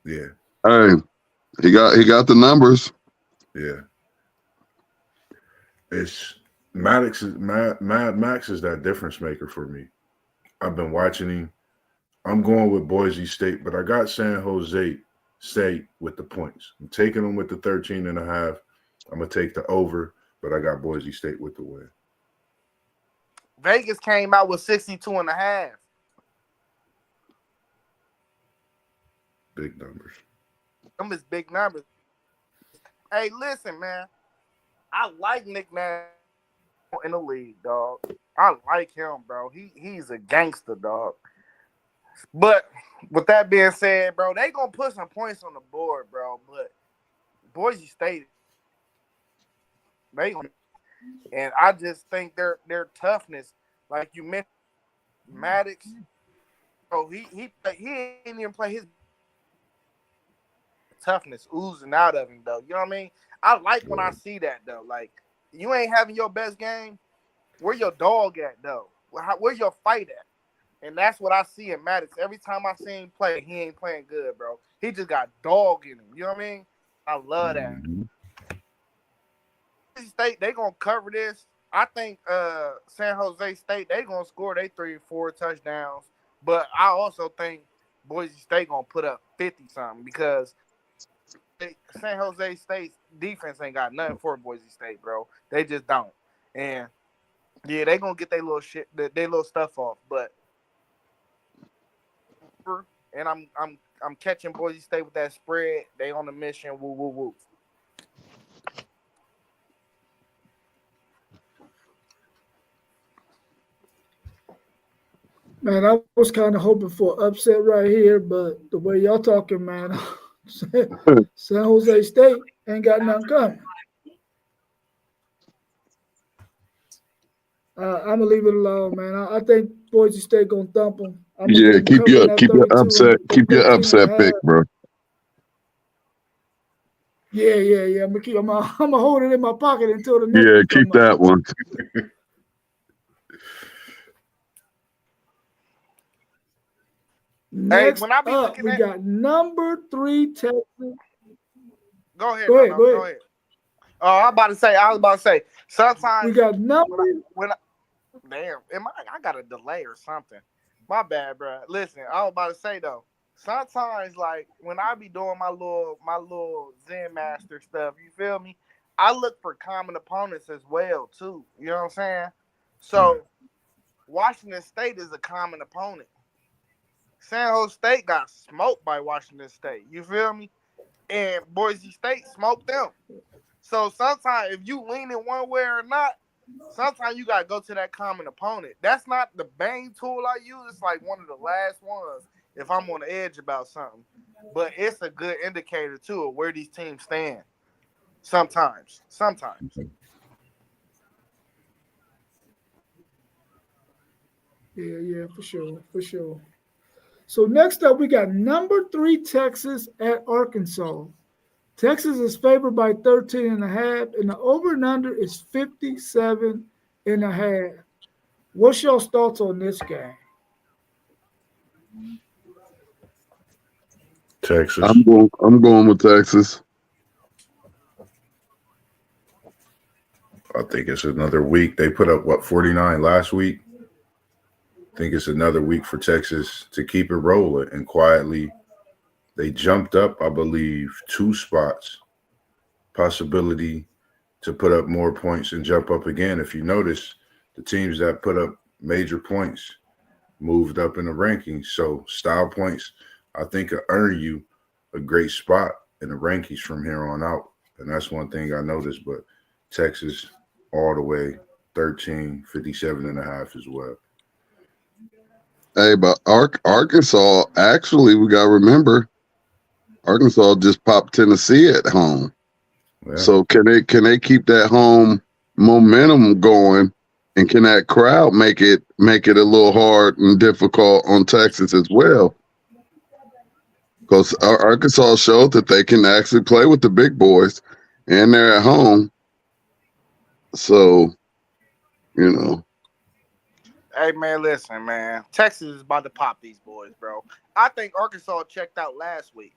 Yeah. Hey, he got the numbers. Yeah. It's Max is that difference maker for me. I've been watching him. I'm going with Boise State, but I got San Jose State with the points. I'm taking them with the 13 and a half. I'm going to take the over, but I got Boise State with the win. Vegas came out with 62 and a half. Big numbers. Them is big numbers. Hey, listen, man. I like Nick Nash in the league, dog. I like him, bro. He's a gangster, dog. But with that being said, bro, they gonna put some points on the board, bro. But Boise State, and I just think their toughness, like you mentioned, Maddox, bro, he ain't even play his toughness oozing out of him, though. You know what I mean? I like when I see that, though. Like, you ain't having your best game. Where your dog at, though? Where your fight at? And that's what I see in Maddox. Every time I see him play, he ain't playing good, bro. He just got dog in him. You know what I mean? I love that. State, they gonna cover this. I think San Jose State, they gonna score they 3 or 4 touchdowns. But I also think Boise State gonna put up 50 something because San Jose State's defense ain't got nothing for Boise State, bro. They just don't. And yeah, they gonna get their little shit, their little stuff off. But and I'm catching Boise State with that spread. They on the mission. Woo woo woo. Man, I was kind of hoping for an upset right here, but the way y'all talking, man, San Jose State ain't got nothing coming. I'm gonna leave it alone, man. I think Boise State gonna thump them. Yeah, keep your upset pick, bro. Yeah. I'm gonna hold it in my pocket until the next. Yeah, keep that one. Next when I be up, looking we at got number 3 Texas. Go ahead. Go ahead. Oh, I was about to say. Sometimes we got number. I got a delay or something. My bad, bro. Listen, I was about to say though. Sometimes, like when I be doing my little Zen Master stuff, you feel me? I look for common opponents as well too. You know what I'm saying? So Washington State is a common opponent. San Jose State got smoked by Washington State. You feel me? And Boise State smoked them. So sometimes if you lean in one way or not, sometimes you gotta go to that common opponent. That's not the main tool I use. It's like one of the last ones if I'm on the edge about something. But it's a good indicator too of where these teams stand. Sometimes. Yeah, for sure. So next up, we got number 3 Texas at Arkansas. Texas is favored by 13.5, and the over and under is 57.5. What's your thoughts on this game? Texas. I'm going with Texas. I think it's another week. They put up 49 last week. I think it's another week for Texas to keep it rolling, and quietly they jumped up, I believe, 2 spots. Possibility to put up more points and jump up again. If you notice, the teams that put up major points moved up in the rankings. So style points, I think, will earn you a great spot in the rankings from here on out. And that's one thing I noticed. But Texas all the way 13, 57.5 as well. Hey, but Arkansas, actually, we got to remember, Arkansas just popped Tennessee at home. Yeah. So can they keep that home momentum going, and can that crowd make it a little hard and difficult on Texas as well? Because Arkansas showed that they can actually play with the big boys, and they're at home. So, you know. Hey, man, listen, man. Texas is about to pop these boys, bro. I think Arkansas checked out last week.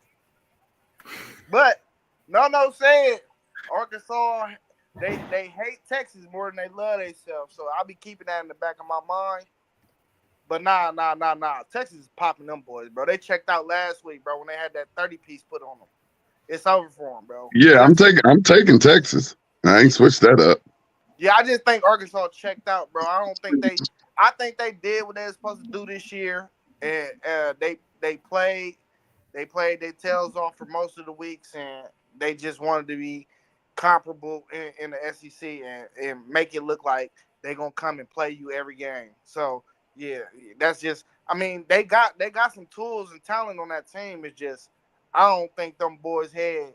But, no said, Arkansas, they hate Texas more than they love themselves. So I'll be keeping that in the back of my mind. But nah. Texas is popping them boys, bro. They checked out last week, bro, when they had that 30-piece put on them. It's over for them, bro. Yeah, I'm taking Texas. I ain't switched that up. Yeah, I just think Arkansas checked out, bro. I think they did what they were supposed to do this year, and they played their tails off for most of the weeks, and they just wanted to be comparable in the SEC and make it look like they're gonna come and play you every game. So yeah, that's just. I mean, they got some tools and talent on that team. It's just I don't think them boys head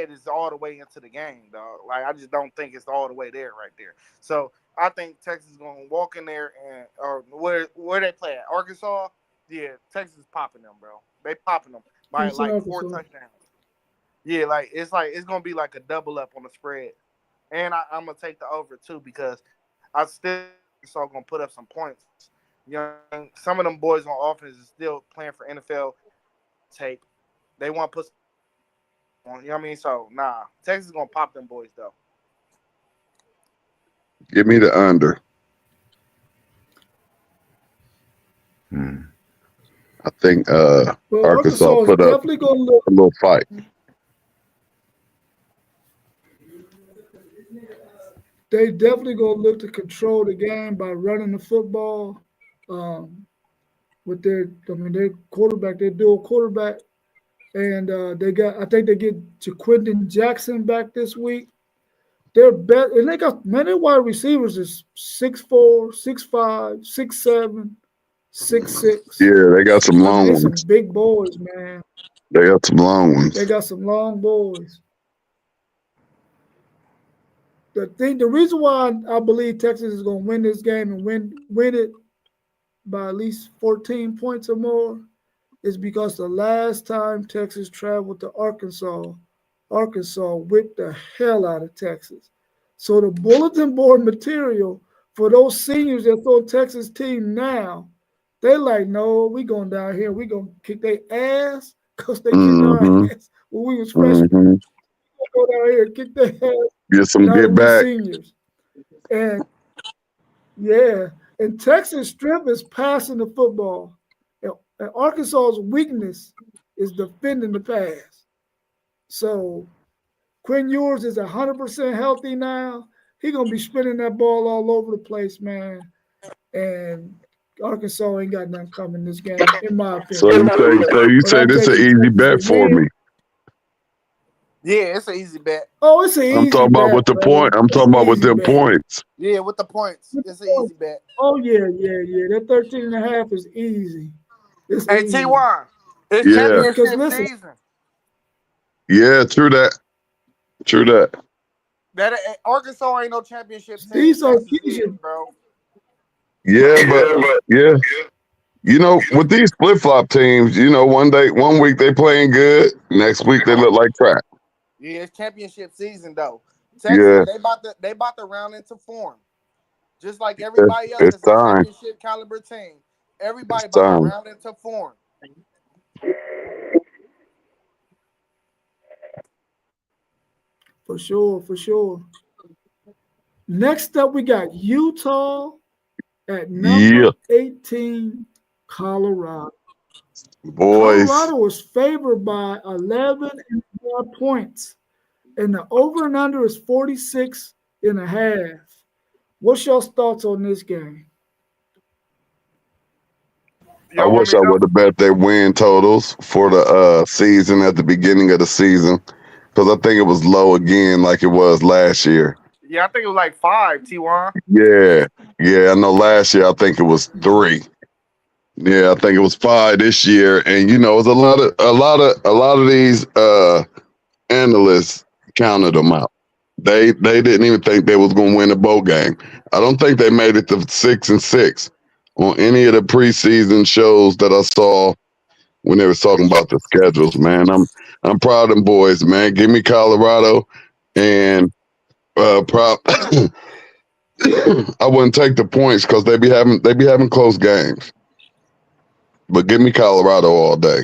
is all the way into the game, dog. Like I just don't think it's all the way there right there. So I think Texas is gonna walk in there and or where they play at Arkansas. Yeah, Texas is popping them, bro. They popping them by It's like Arkansas. 4 touchdowns. Yeah, like it's gonna be like a double up on the spread, and I'm gonna take the over too because I still saw gonna put up some points. You know, some of them boys on offense is still playing for NFL tape. They want to put on. You know what I mean? So nah, Texas is gonna pop them boys though. Give me the under. I think Well, Arkansas is put up definitely going to look. a little fight. They definitely going to look to control the game by running the football. With their quarterback, their dual quarterback, and I think they get Jaquindon Jackson back this week. They're better, and they got many wide receivers is 6'4", 6'5", 6'7", 6'6". Yeah, they got some I mean, long they some ones. big boys, man. They got some long ones. They got some long boys. The reason why I believe Texas is going to win this game and win it by at least 14 points or more is because the last time Texas traveled to Arkansas whipped the hell out of Texas. So the bulletin board material for those seniors that's on Texas team now, they like, no, we going down here. We going to kick their ass because they kicked our ass when we was freshmen. Go down here and kick their ass. Get some Now get we back. seniors. And yeah, and Texas' strength is passing the football. And Arkansas's weakness is defending the pass. So Quinn Ewers is 100% healthy now. He's going to be spinning that ball all over the place, man. And Arkansas ain't got nothing coming this game, in my opinion. So you say this an easy bet for me. Yeah, it's an easy bet. Oh, it's an easy bet. I'm talking about with the point. I'm talking about with them points. Yeah, with the points. It's an easy bet. Oh, yeah. That 13.5 is easy. It's hey, easy. T1, it's Yeah. championship season. Yeah, true that. That Arkansas ain't no championship team. These are Texas easy, is, bro. Yeah, but yeah. You know, with these flip-flop teams, you know, one week they playing good, next week they look like crap. Yeah, it's championship season though. Texas, they about to round into form. Just like everybody else It's is a time. championship caliber team. Everybody It's about time. to round into form. For sure. Next up, we got Utah at number 18, Colorado. Boys. Colorado was favored by 11 points, and the over and under is 46.5. What's your thoughts on this game? I wish I would have bet their win totals for the season at the beginning of the season, because I think it was low again like it was last year. Yeah, I think it was like 5, T1. Yeah. I know last year I think it was 3. Yeah, I think it was 5 this year, and you know, it was a lot of these analysts counted them out. They didn't even think they was going to win a bowl game. I don't think they made it to 6-6 on any of the preseason shows that I saw when they was talking about the schedules. Man, I'm proud of them boys. Man, give me Colorado, and proud. I wouldn't take the points because they be having close games. But give me Colorado all day.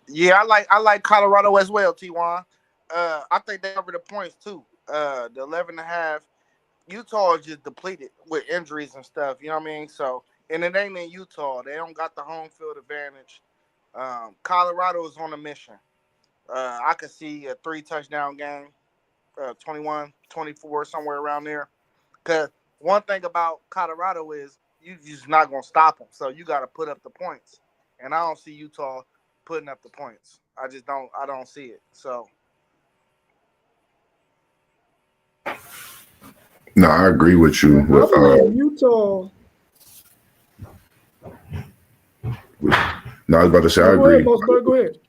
Yeah, I like Colorado as well, T1. I think they cover the points too. The 11.5. Utah is just depleted with injuries and stuff. You know what I mean? So, and it ain't in Utah. They don't got the home field advantage. Colorado is on a mission. I could see a 3-touchdown game, 21, 24, somewhere around there. Because one thing about Colorado is you just not going to stop them. So you got to put up the points. And I don't see Utah putting up the points. I don't see it. So No, I agree with you. I believe Utah. No, I was about to say I Go ahead, agree. Bossberg, go ahead.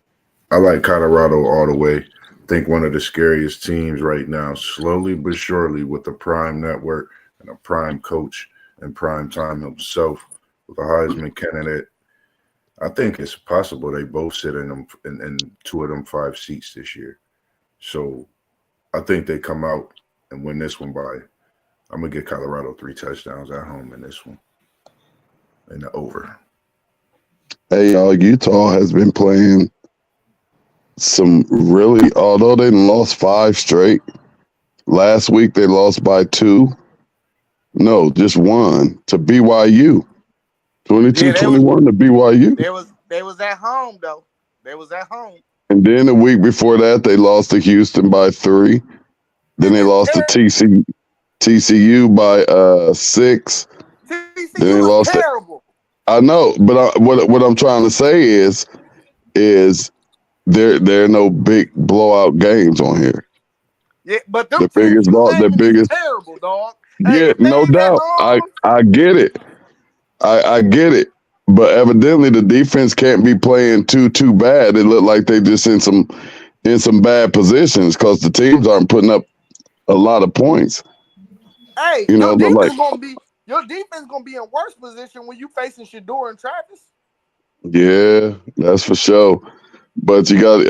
I like Colorado all the way. I think one of the scariest teams right now, slowly but surely, with the prime network and a prime coach and prime time himself with a Heisman candidate. I think it's possible they both sit in them in two of them 5 seats this year. So I think they come out and win this one by. I'm gonna get Colorado 3 touchdowns at home in this one. In the over. Hey, y'all, Utah has been playing some really, although they lost 5 straight. Last week they lost by 2. No, just 1 to BYU. 22-21 to BYU. They was at home though. They was at home. And then the week before that they lost to Houston by 3. Then they lost to TCU by 6. TCU Then they was lost to, terrible. I know, but what I'm trying to say is there are no big blowout games on here. Yeah, but The biggest terrible, dog. Yeah, no doubt. I get it. I get it. But evidently the defense can't be playing too bad. It looked like they just in some bad positions because the teams aren't putting up a lot of points. Hey, you know, your defense gonna be in worse position when you facing Shedeur and Travis. Yeah, that's for sure. But you got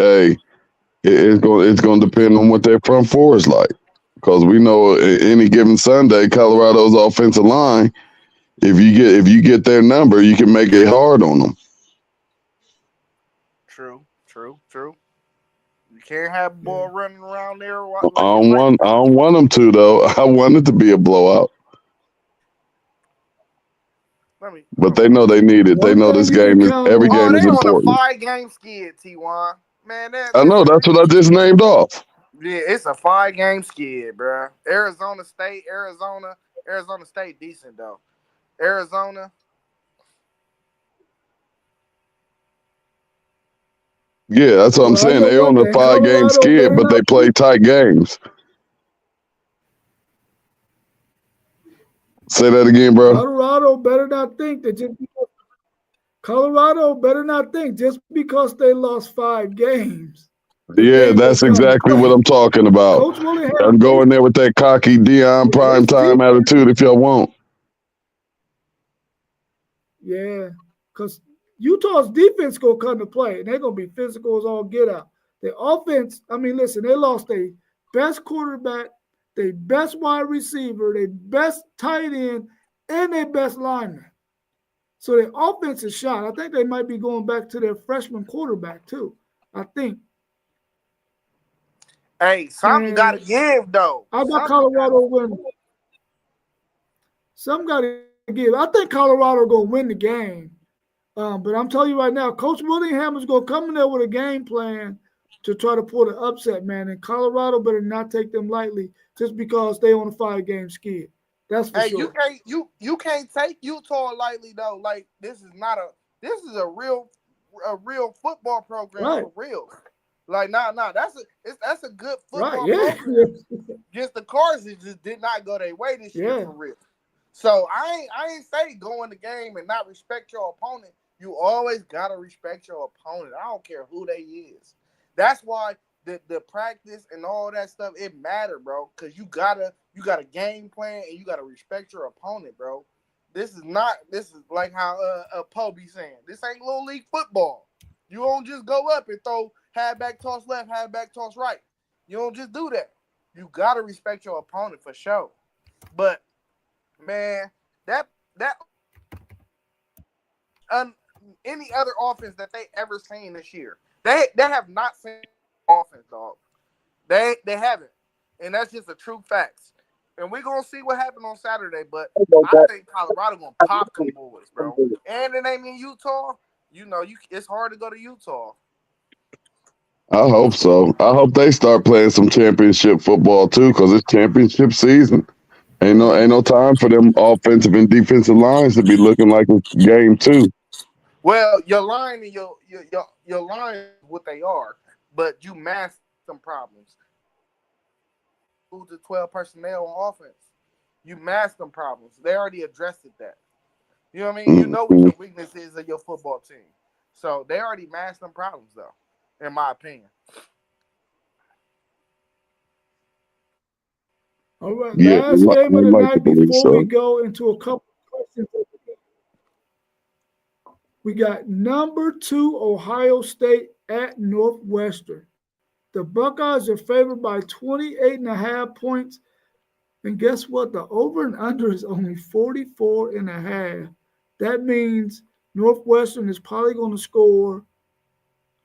it's going to depend on what their front four is like, because we know any given Sunday, Colorado's offensive line, if you get their number, you can make it hard on them. True. You can't have a ball running around there. I don't want them to though. I want it to be a blowout. But they know they need it. They know this game is every game is important. On a 5-game skid, T1. Man, I know that's what I just named off. Yeah, it's a 5-game skid, bro. Arizona State decent though. Arizona. Yeah, that's what I'm saying. They're on a 5-game skid, but they play tight games. Say that again, bro. Colorado better not think just because they lost 5 games. Yeah, that's exactly what I'm talking about. I'm going there with that cocky Deion primetime attitude if y'all want. Yeah, because Utah's defense going to come to play, and they're going to be physical as all get out. The offense, I mean, listen, they lost their best quarterback, their best wide receiver, their best tight end, and their best lineman. So their offense is shot. I think they might be going back to their freshman quarterback, too. I think. Hey, something got to give, though. I got Colorado winning. Some got to give. I think Colorado going to win the game. But I'm telling you right now, Coach Willingham is going to come in there with a game plan to try to pull the upset, man. And Colorado better not take them lightly just because they on a 5-game skid. That's for sure. You can't take Utah lightly though. Like this is a real football program for real. Like that's a good football program. Just the Cards just did not go their way this year for real. So I ain't say go in the game and not respect your opponent. You always gotta respect your opponent. I don't care who they is. That's why the practice and all that stuff, it matter, bro. Cause you got a game plan and you gotta respect your opponent, bro. This is like how Poe be saying. This ain't little league football. You don't just go up and throw halfback toss left, halfback toss right. You don't just do that. You gotta respect your opponent for sure. But man, that any other offense that they ever seen this year, they have not seen offense, dog. They haven't, and that's just a true facts. And we're gonna see what happened on Saturday. But I think Colorado gonna pop them boys, bro. And it ain't in Utah. You know, it's hard to go to Utah. I hope so. I hope they start playing some championship football too, because it's championship season. Ain't no time for them offensive and defensive lines to be looking like it's game 2. Well, your line and your line is what they are, but you mask some problems. Who's the 12 personnel on offense? You mask some problems. They already addressed that. You know what I mean? You know what your weakness is of your football team. So they already masked some problems, though, in my opinion. All right, Yeah, last game of the like to night believe before so. we go into a couple of questions. We got number 2 Ohio State at Northwestern. The Buckeyes are favored by 28.5 points. And guess what? The over and under is only 44.5. That means Northwestern is probably going to score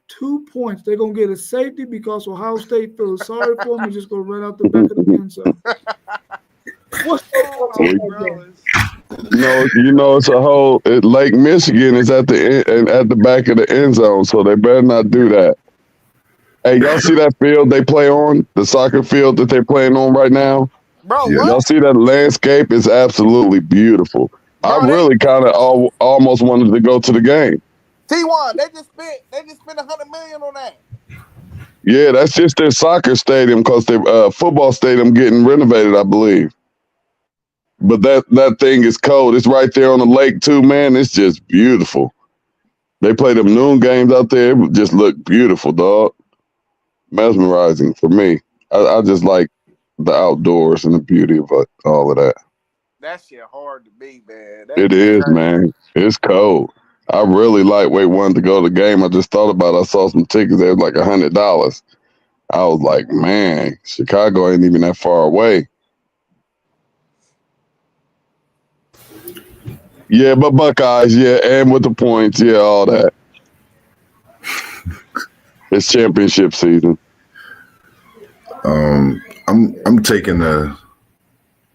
2 points. They're going to get a safety because Ohio State feels sorry for them and just going to run out the back of the end zone. What's It's a whole. Lake Michigan is at the back of the end zone, so they better not do that. Hey, y'all see that field they play on? The soccer field that they're playing on right now? Bro, Yeah. what? Y'all see that landscape? It's absolutely beautiful. I really kind of almost wanted to go to the game. T1, they just spent $100 million on that. Yeah, that's just their soccer stadium because their football stadium getting renovated, I believe. But that thing is cold. It's right there on the lake too, man. It's just beautiful. They play them noon games out there. It just look beautiful, dog. Mesmerizing for me. I just like the outdoors and the beauty of all of that. That shit hard to beat, man. It is, man. It's cold. I really lightweight wanted to go to the game. I just thought about it. I saw some tickets. They was like $100. I was like, man, Chicago ain't even that far away. Yeah, but Buckeyes, yeah, and with the points, yeah, all that. It's championship season. I'm taking the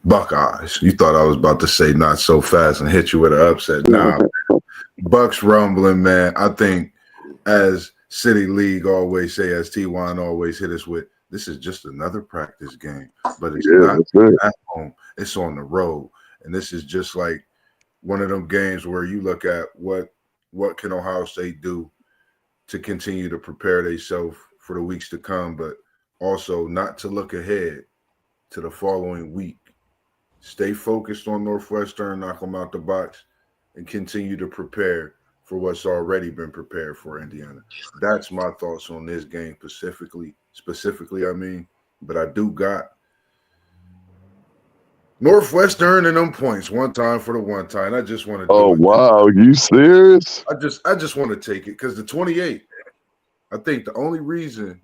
Buckeyes. You thought I was about to say not so fast and hit you with an upset. Nah, Bucks rumbling, man. I think as City League always say, as T1 always hit us with, this is just another practice game, but it's not at home. It's on the road, and this is just like one of them games where you look at what can Ohio State do to continue to prepare themselves for the weeks to come, but also not to look ahead to the following week. Stay focused on Northwestern, knock them out the box, and continue to prepare for what's already been prepared for Indiana. That's my thoughts on this game specifically, but I do got Northwestern and them points one time for the one time. I just want to do it. Oh, wow. You serious? I just want to take it because the 28, I think the only reason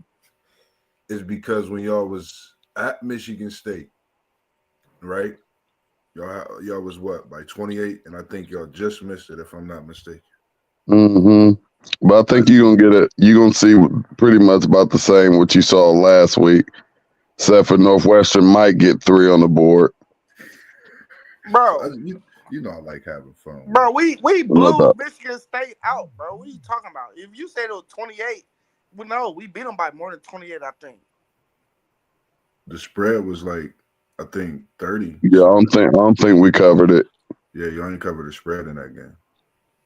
is because when y'all was at Michigan State, right? Y'all was what, by 28? And I think y'all just missed it, if I'm not mistaken. Mm-hmm. But I think you're gonna see pretty much about the same what you saw last week, except for Northwestern might get 3 on the board. Bro, you know I like having fun. Bro, we blew Michigan State out, bro. What are you talking about? If you said it was 28, we beat them by more than 28, I think. The spread was like, I think 30. Yeah, I don't think we covered it. Yeah, you only covered the spread in that game.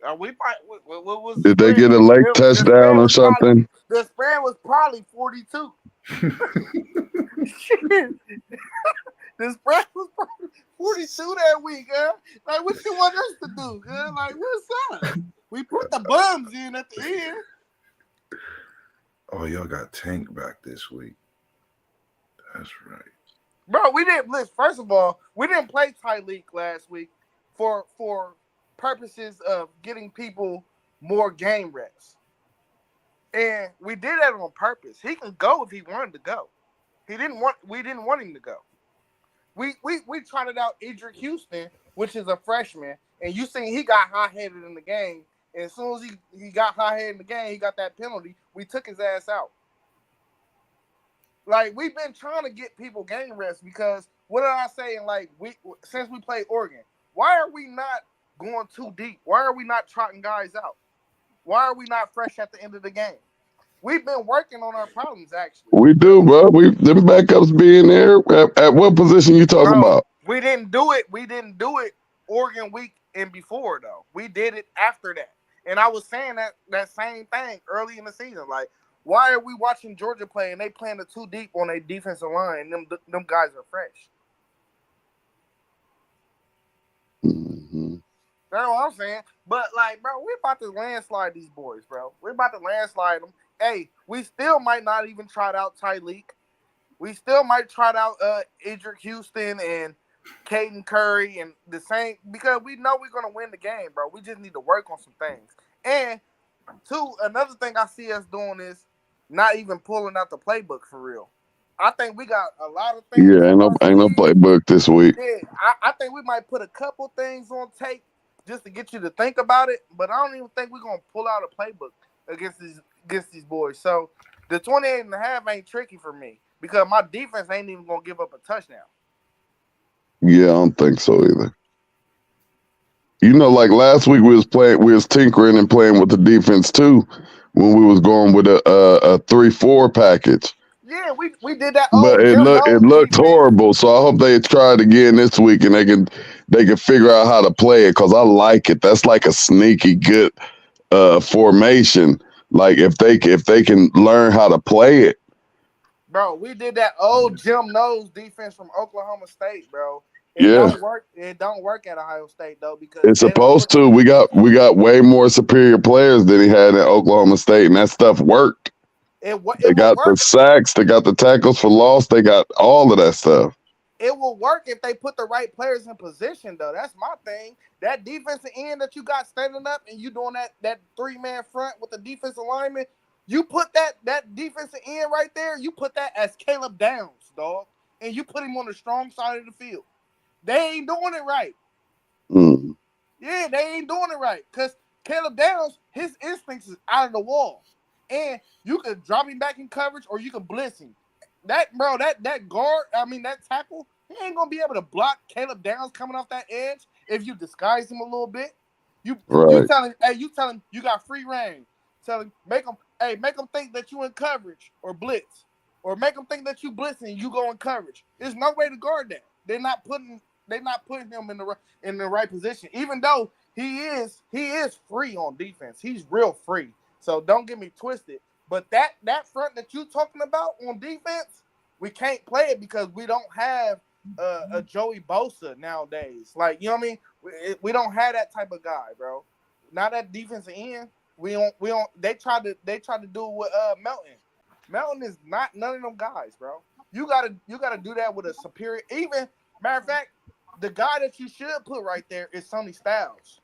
What was Did they get a late touchdown or something? The spread was probably 42. The spread was probably 42 that week, huh? Like, what you want us to do, huh? Like, what's up? We put the bums in at the end. Oh, y'all got Tank back this week. That's right. Bro, first of all, we didn't play Tyreek last week for purposes of getting people more game reps. And we did that on purpose. He can go if he wanted to go. We didn't want him to go. We trotted out Edric Houston, which is a freshman, and you seen he got high-headed in the game. And as soon as he got high-headed in the game, he got that penalty. We took his ass out. Like, we've been trying to get people game reps because what did I say? Like, since we played Oregon, why are we not going too deep? Why are we not trotting guys out? Why are we not fresh at the end of the game? We've been working on our problems, actually. We do, bro. Them backups being there. At what position you talking about? We didn't do it. We didn't do it Oregon week and before, though. We did it after that. And I was saying that same thing early in the season. Like, why are we watching Georgia play and they playing it too deep on their defensive line? And them guys are fresh. Mm-hmm. That's what I'm saying. But, like, bro, we're about to landslide these boys, bro. We're about to landslide them. Hey, we still might not even try out Tyreek. We still might try out Edric Houston and Caden Curry and the same, because we know we're going to win the game, bro. We just need to work on some things. And, two, another thing I see us doing is not even pulling out the playbook for real. I think we got a lot of things. Yeah, ain't no playbook this week. Yeah, I think we might put a couple things on tape just to get you to think about it, but I don't even think we're going to pull out a playbook against these boys. So the 28.5 ain't tricky for me because my defense ain't even going to give up a touchdown. Yeah, I don't think so either. You know, like last week we was tinkering and playing with the defense too when we was going with a 3-4 package. Yeah, we did that. But it looked horrible. So I hope they try it again this week and they can figure out how to play it, because I like it. That's like a sneaky good formation. Like if they can learn how to play it. Bro, we did that old Jim Knowles defense from Oklahoma State, bro. It don't work at Ohio State though, because it's supposed to. We got way more superior players than he had at Oklahoma State, and that stuff worked. They got the sacks, they got the tackles for loss, they got all of that stuff. It will work if they put the right players in position, though. That's my thing. That defensive end that you got standing up and you doing that 3-man front with the defensive lineman, you put that defensive end right there, you put that as Caleb Downs, dog, and you put him on the strong side of the field. They ain't doing it right. Mm. Yeah, they ain't doing it right, because Caleb Downs, his instincts is out of the wall. And you could drop him back in coverage or you could blitz him. That tackle, he ain't going to be able to block Caleb Downs coming off that edge if you disguise him a little bit. You tell him you got free reign. Tell him, make him think that you in coverage or blitz. Or make him think that you blitzing, you go in coverage. There's no way to guard that. They're not putting him in the right position. Even though he is free on defense. He's real free. So don't get me twisted. But that front that you're talking about on defense, we can't play it because we don't have a Joey Bosa nowadays. Like, you know what I mean? We don't have that type of guy, bro. Not that defensive end. We don't. They tried to do it with Melton. Melton is not none of them guys, bro. You gotta do that with a superior. Even matter of fact, the guy that you should put right there is Sonny Styles.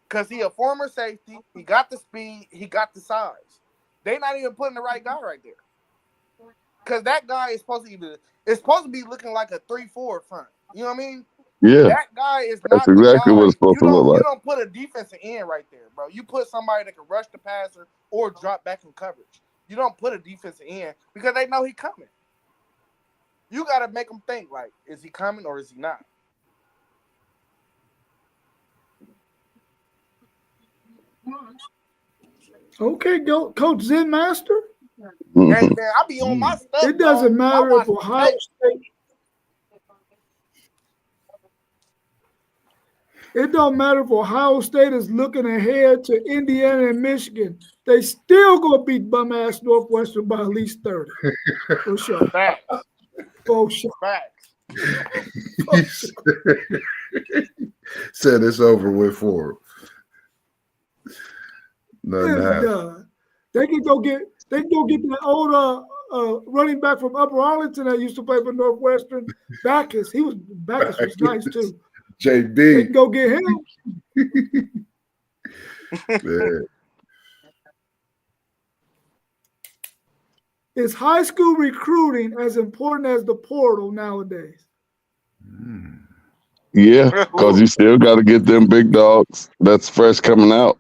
Because he a former safety, he got the speed, he got the size. They not even putting the right guy right there. Because that guy is supposed to be looking like a 3-4 front. You know what I mean? Yeah. That guy is That's not exactly what it's supposed to look like. You don't put a defensive end right there, bro. You put somebody that can rush the passer or drop back in coverage. You don't put a defensive end because they know he's coming. You got to make them think, like, is he coming or is he not? Okay, go, Coach Zen Master. Mm-hmm. Hey, man, I be on my stuff. It doesn't matter if Ohio State. It don't matter if Ohio State is looking ahead to Indiana and Michigan. They still gonna beat bum-ass Northwestern by at least 30. For sure. Facts. For sure. Facts. Said it's over with for him. They can go get that old running back from Upper Arlington that used to play for Northwestern. Backus was nice too. JB. They can go get him. Man. Is high school recruiting as important as the portal nowadays? Yeah, because you still got to get them big dogs that's fresh coming out.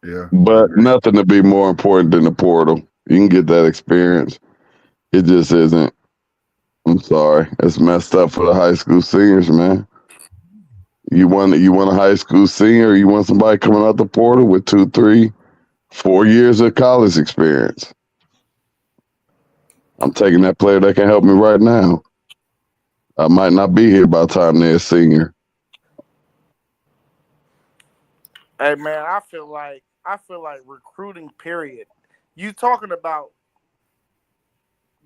Yeah. But nothing to be more important than the portal. You can get that experience. It just isn't. I'm sorry. It's messed up for the high school seniors, man. You want a high school senior, or you want somebody coming out the portal with 2, 3, 4 years of college experience. I'm taking that player that can help me right now. I might not be here by the time they're a senior. Hey man, I feel like recruiting period. You talking about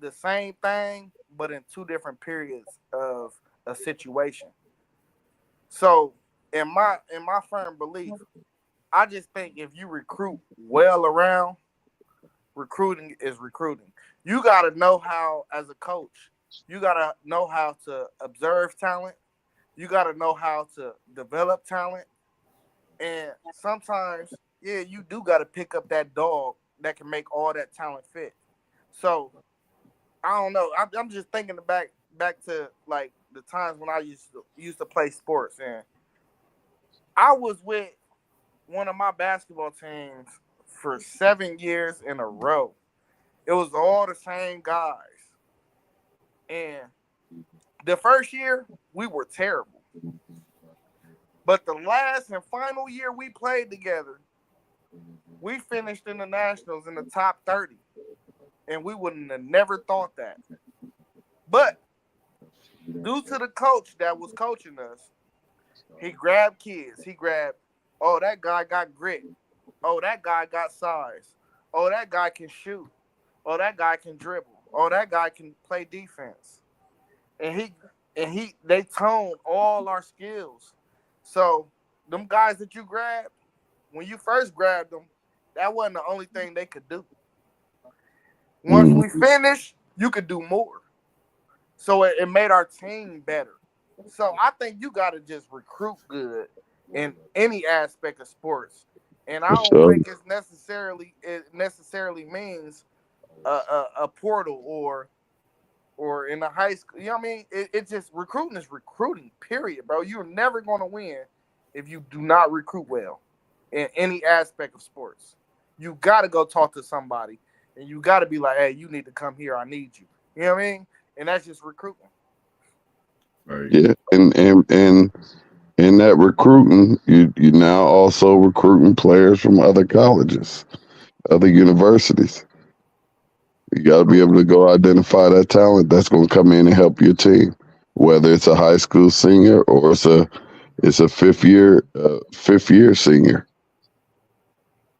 the same thing, but in two different periods of a situation. So in my firm belief, I just think if you recruit well around, recruiting is recruiting. You gotta know how as a coach, you gotta know how to observe talent, you gotta know how to develop talent. And sometimes, yeah, you do gotta pick up that dog that can make all that talent fit. So I don't know. I'm just thinking back to like the times when I used to play sports, and I was with one of my basketball teams for 7 years in a row. It was all the same guys, and the first year we were terrible, but the last and final year we played together, we finished in the nationals in the top 30, and we wouldn't have never thought that. But due to the coach that was coaching us, he grabbed kids. He grabbed, oh, that guy got grit. Oh, that guy got size. Oh, that guy can shoot. Oh, that guy can dribble. Oh, that guy can play defense. And they toned all our skills. So them guys that you grabbed, when you first grabbed them, that wasn't the only thing they could do. Once we finished, you could do more. So it made our team better. So I think you got to just recruit good in any aspect of sports, and I don't think it necessarily means a portal or in a high school. You know what I mean? It just recruiting is recruiting. Period, bro. You're never gonna win if you do not recruit well in any aspect of sports. You got to go talk to somebody, and you got to be like, hey, you need to come here. I need you. You know what I mean? And that's just recruiting. Right. Yeah, and in that recruiting, you now also recruiting players from other colleges, other universities. You got to be able to go identify that talent that's going to come in and help your team, whether it's a high school senior or it's a fifth year senior.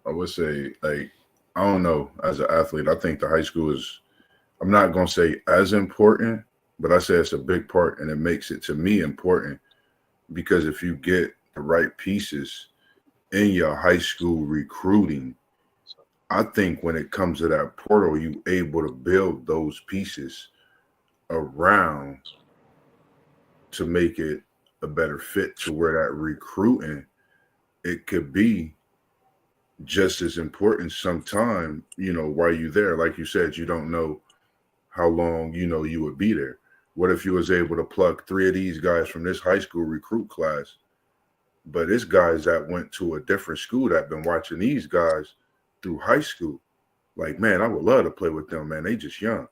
I would say, like, I don't know. As an athlete, I think the high school is, I'm not going to say as important, but I say it's a big part, and it makes it, to me, important because if you get the right pieces in your high school recruiting, I think when it comes to that portal, you able to build those pieces around to make it a better fit to where that recruiting, it could be just as important sometime, while you're there. Like you said, you don't know how long, you would be there. What if you was able to plug 3 of these guys from this high school recruit class, but it's guys that went to a different school that been watching these guys through high school. Like, man, I would love to play with them, man. They just young.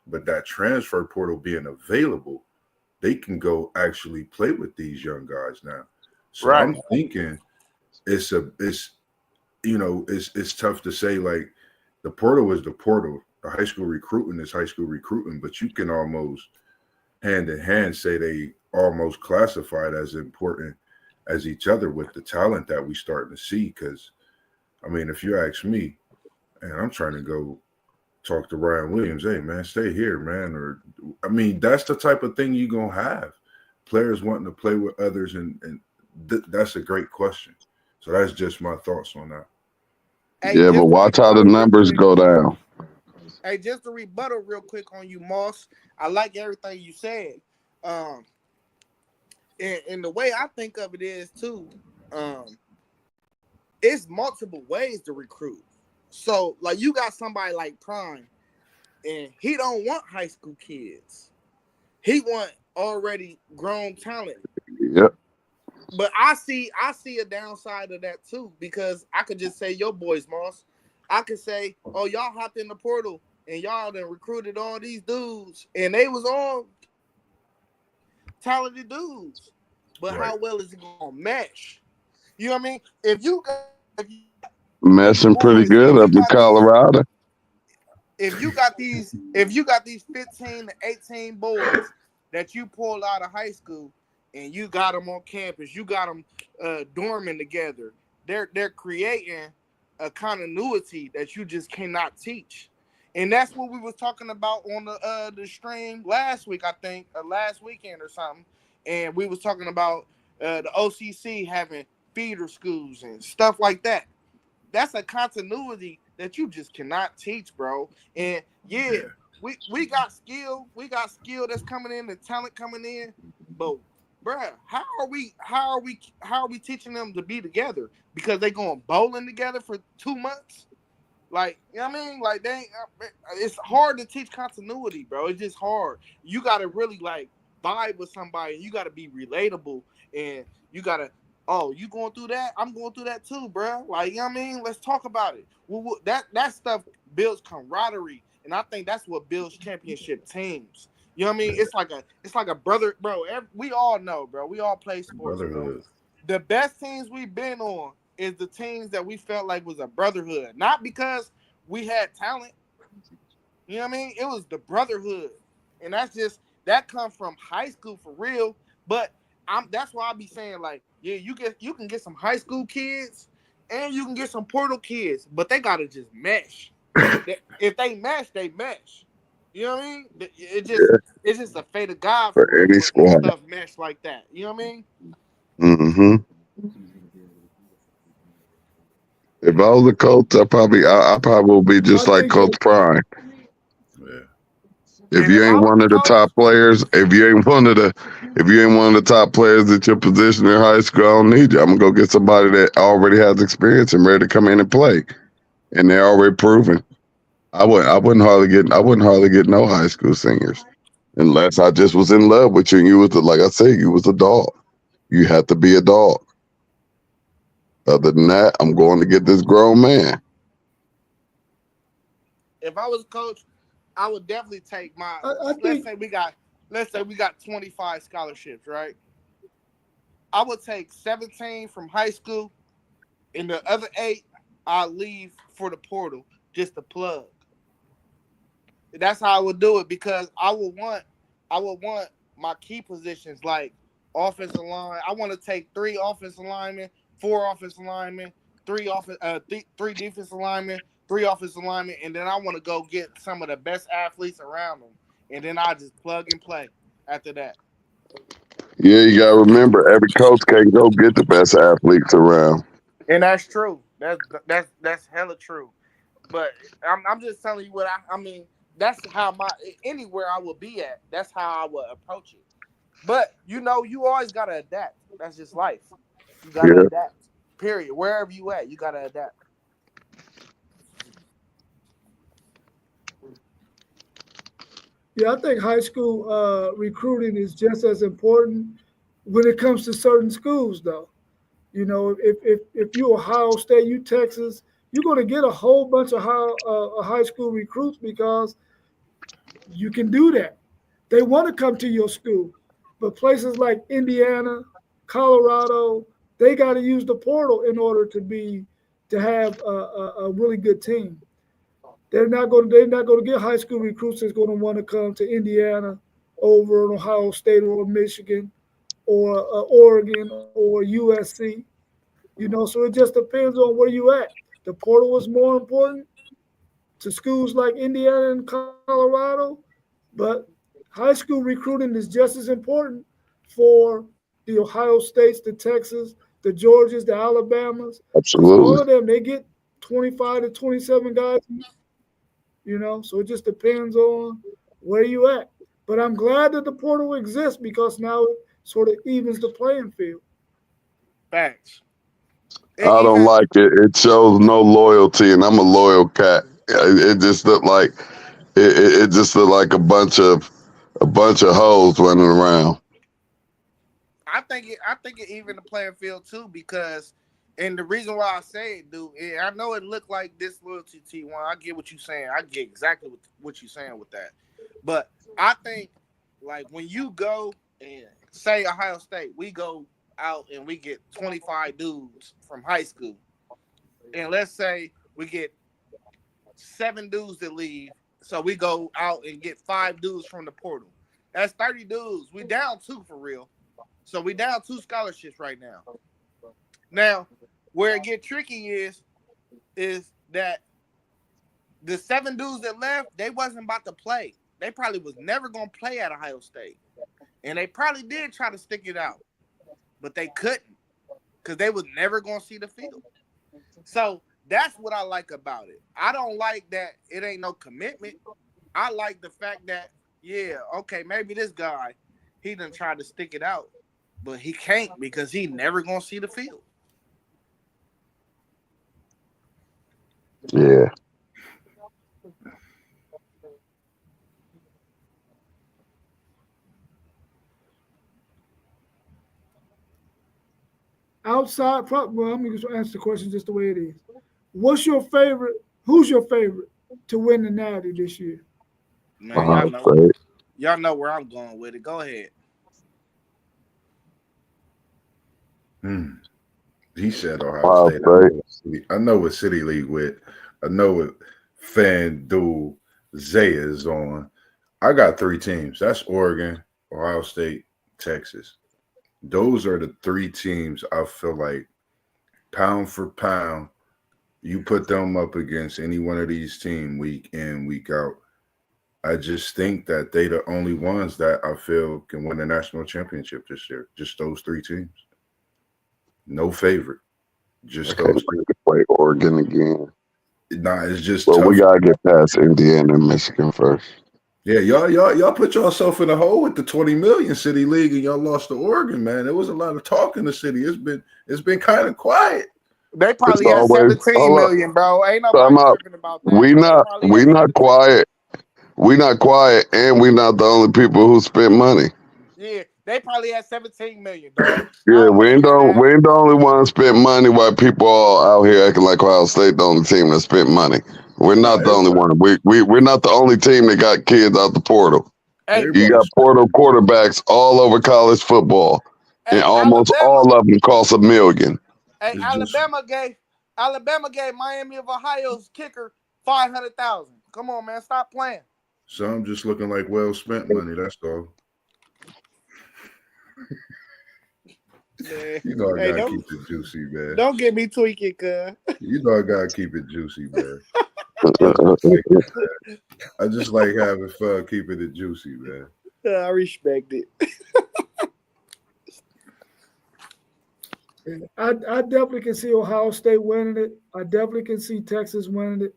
But that transfer portal being available, they can go actually play with these young guys now. So Right. I'm thinking it's tough to say, like, the portal is the portal. The high school recruiting is high school recruiting, but you can almost hand in hand say they almost classified as important as each other with the talent that we starting to see. Because, I mean, if you ask me, and I'm trying to go talk to Ryan Williams, hey, man, stay here, man. Or, I mean, that's the type of thing you're going to have. Players wanting to play with others, and that's a great question. So that's just my thoughts on that. Hey, Yeah, just but to watch how the rebuttal real numbers quick. go down. Hey, just to rebuttal real quick on you, Moss. I like everything you said. And the way I think of it is too, it's multiple ways to recruit. So, like, you got somebody like Prime, and he don't want high school kids. He want already grown talent. Yep. But I see a downside of that too, because I could just say, yo, boys, Moss. I could say, oh, y'all hopped in the portal and y'all done recruited all these dudes, and they was all talented dudes. But Right. how well is it gonna mesh? You know what I mean? If you got Messing pretty boys, good up in Colorado. if you got these 15 to 18 boys that you pull out of high school and you got them on campus, you got them dorming together, they're creating a continuity that you just cannot teach. And that's what we was talking about on the stream last week, I think, last weekend or something. And we was talking about the OCC having feeder schools and stuff like that. That's a continuity that you just cannot teach, bro. And yeah, we got skill that's coming in, the talent coming in, but bruh, how are we teaching them to be together? Because they going bowling together for 2 months? Like, you know what I mean? Like, it's hard to teach continuity, bro. It's just hard. You got to really, like, vibe with somebody. You got to be relatable. And you got to, oh, you going through that? I'm going through that too, bro. Like, you know what I mean? Let's talk about it. Well, that stuff builds camaraderie. And I think that's what builds championship teams. You know what I mean? It's like a brother, bro. We all know, bro. We all play sports, bro. The best teams we've been on is the teams that we felt like was a brotherhood. Not because we had talent. You know what I mean? It was the brotherhood. And that comes from high school for real. But that's why I be saying, like, yeah, you can get some high school kids and you can get some portal kids, but they gotta just mesh. If they mesh, they mesh. You know what I mean? It's just a fate of God for any squad. Stuff mesh like that. You know what I mean? Mm-hmm. If I was a coach, I probably will be just like Coach Prime. Yeah. If you ain't one of the top players, if you ain't one of the top players at your position in high school, I don't need you. I'm gonna go get somebody that already has experience and ready to come in and play, and they're already proven. I wouldn't hardly get no high school seniors unless I just was in love with you and you was like I said, you was a dog. You had to be a dog. Other than that, I'm going to get this grown man. If I was a coach, I would definitely take my. Let's say we got 25 scholarships, right? I would take 17 from high school, and the other 8 I'll leave for the portal, just to plug. That's how I would do it, because I would want my key positions like offensive line. I want to take 3 offensive linemen, 4 offensive linemen, 3 defensive linemen, 3 offensive linemen, and then I want to go get some of the best athletes around them, and then I just plug and play after that. Yeah, you gotta remember, every coach can't go get the best athletes around. And that's true. That's hella true. But I'm just telling you what I mean. That's how anywhere I will be at. That's how I would approach it. But you always gotta adapt. That's just life. You gotta adapt. Period. Wherever you at, you gotta adapt. Yeah, I think high school recruiting is just as important when it comes to certain schools, though. You know, if you Ohio State, you Texas, you're going to get a whole bunch of high school recruits because you can do that. They want to come to your school. But places like Indiana, Colorado, they got to use the portal in order to have a really good team. They're not going to get high school recruits that's going to want to come to Indiana over Ohio State or Michigan or Oregon or USC. You know, so it just depends on where you at. The portal is more important to schools like Indiana and Colorado, but high school recruiting is just as important for the Ohio States, the Texas, the Georgias, the Alabamas. Absolutely. All of them, they get 25 to 27 guys. You know, so it just depends on where you at. But I'm glad that the portal exists because now it sort of evens the playing field. Facts. I don't like it. It shows no loyalty, and I'm a loyal cat. It just looked like it just looked like a bunch of hoes running around. I think it even the playing field too, because, and the reason why I say it, dude, I know it looked like disloyalty, T1. I get what you're saying. I get exactly what you're saying with that. But I think, like, when you go and say Ohio State, we go out and we get 25 dudes from high school, and let's say we get 7 dudes that leave, so we go out and get 5 dudes from the portal. That's 30 dudes. We down 2 for real. So we down 2 scholarships right now. Now, where it get tricky is that the 7 dudes that left, they wasn't about to play. They probably was never gonna play at Ohio State, and they probably did try to stick it out, but they couldn't because they was never gonna see the field. So that's what I like about it. I don't like that it ain't no commitment. I like the fact that, yeah, okay, maybe this guy, he done tried to stick it out, but he can't because he never gonna see the field. Yeah. Outside, well, I'm going to answer the question just the way it is. What's your favorite? Who's your favorite to win the Natty this year? Man, y'all know where I'm going with it. Go ahead. He said Ohio State. I know what City League with. I know what FanDuel Zaya is on. I got 3 teams. That's Oregon, Ohio State, Texas. Those are the 3 teams I feel like pound for pound, you put them up against any one of these teams week in, week out. I just think that they the only ones that I feel can win the national championship this year. Just those 3 teams. No favorite. Just those 3. Play Oregon again. Nah, it's just But tough. we gotta get past Indiana and Michigan first. Yeah, y'all put yourself in a hole with the 20 million City League and y'all lost to Oregon, man. There was a lot of talk in the city. It's been kind of quiet. They probably had 17 million, bro. Ain't nobody tripping about that. We not quiet. We not quiet, and we not the only people who spent money. Yeah, they probably had 17 million, dog. Yeah, we ain't the only one spent money while people all out here acting like Ohio State the only team that spent money. We're not the only one. We're not the only team that got kids out the portal. Hey, you got portal quarterbacks all over college football, and almost all of them cost $1 million. Hey, Alabama gave Miami of Ohio's kicker $500,000. Come on, man, stop playing. Some just looking like well spent money. That's all. You know I gotta keep it juicy, man. Don't get me tweaking, cuz. You know I gotta keep it juicy, man. I just like having fun, keeping it juicy, man. I respect it. I definitely can see Ohio State winning it. I definitely can see Texas winning it.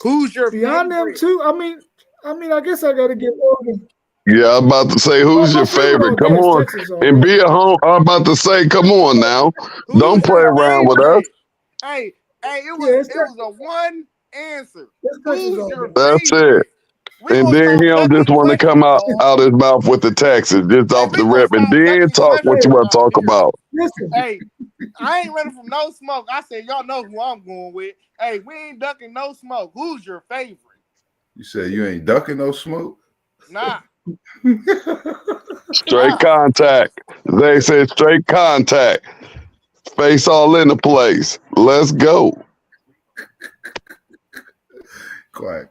Who's your beyond favorite? them too? I mean, I guess I got to get Oregon. Yeah, I'm about to say, who's your favorite? Come on, and be at home. I'm about to say, come on now, don't play around with us. Hey, it was a one answer. Who's your That's favorite? it. And then he don't just want to come out his mouth with the taxes, just off the rip, and then talk what you want to talk about. Listen. Hey, I ain't ready for no smoke. I said, y'all know who I'm going with. Hey, we ain't ducking no smoke. Who's your favorite? You said you ain't ducking no smoke? Nah. Straight contact. They said straight contact. Face all in the place. Let's go. Quiet.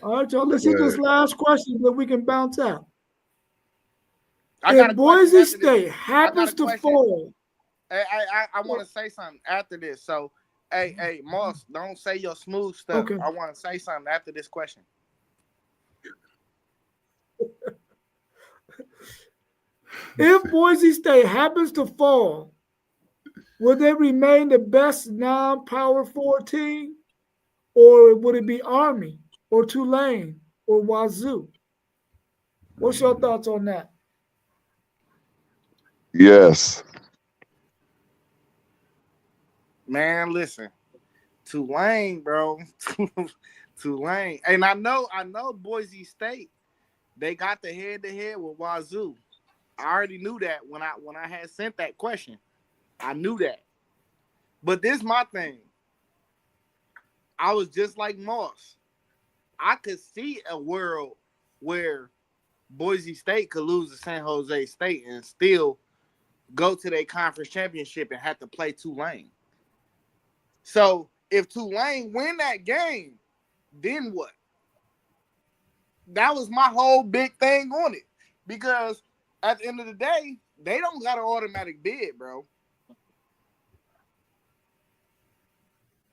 All right, y'all. Let's hit this last question that we can bounce out. If Boise State happens to fall. I want to say something after this. So, hey, Moss, don't say your smooth stuff. Okay. I want to say something after this question. If Boise State happens to fall, will they remain the best non-Power 4 team? Or would it be Army or Tulane or Wazoo? What's your thoughts on that? Yes. Man, listen. Tulane, bro. Tulane. And I know Boise State, they got the head-to-head with Wazoo. I already knew that when I had sent that question. I knew that. But this is my thing. I was just like Moss. I could see a world where Boise State could lose to San Jose State and still go to their conference championship and have to play Tulane. So if Tulane win that game, then what? That was my whole big thing on it. Because at the end of the day, they don't got an automatic bid, bro.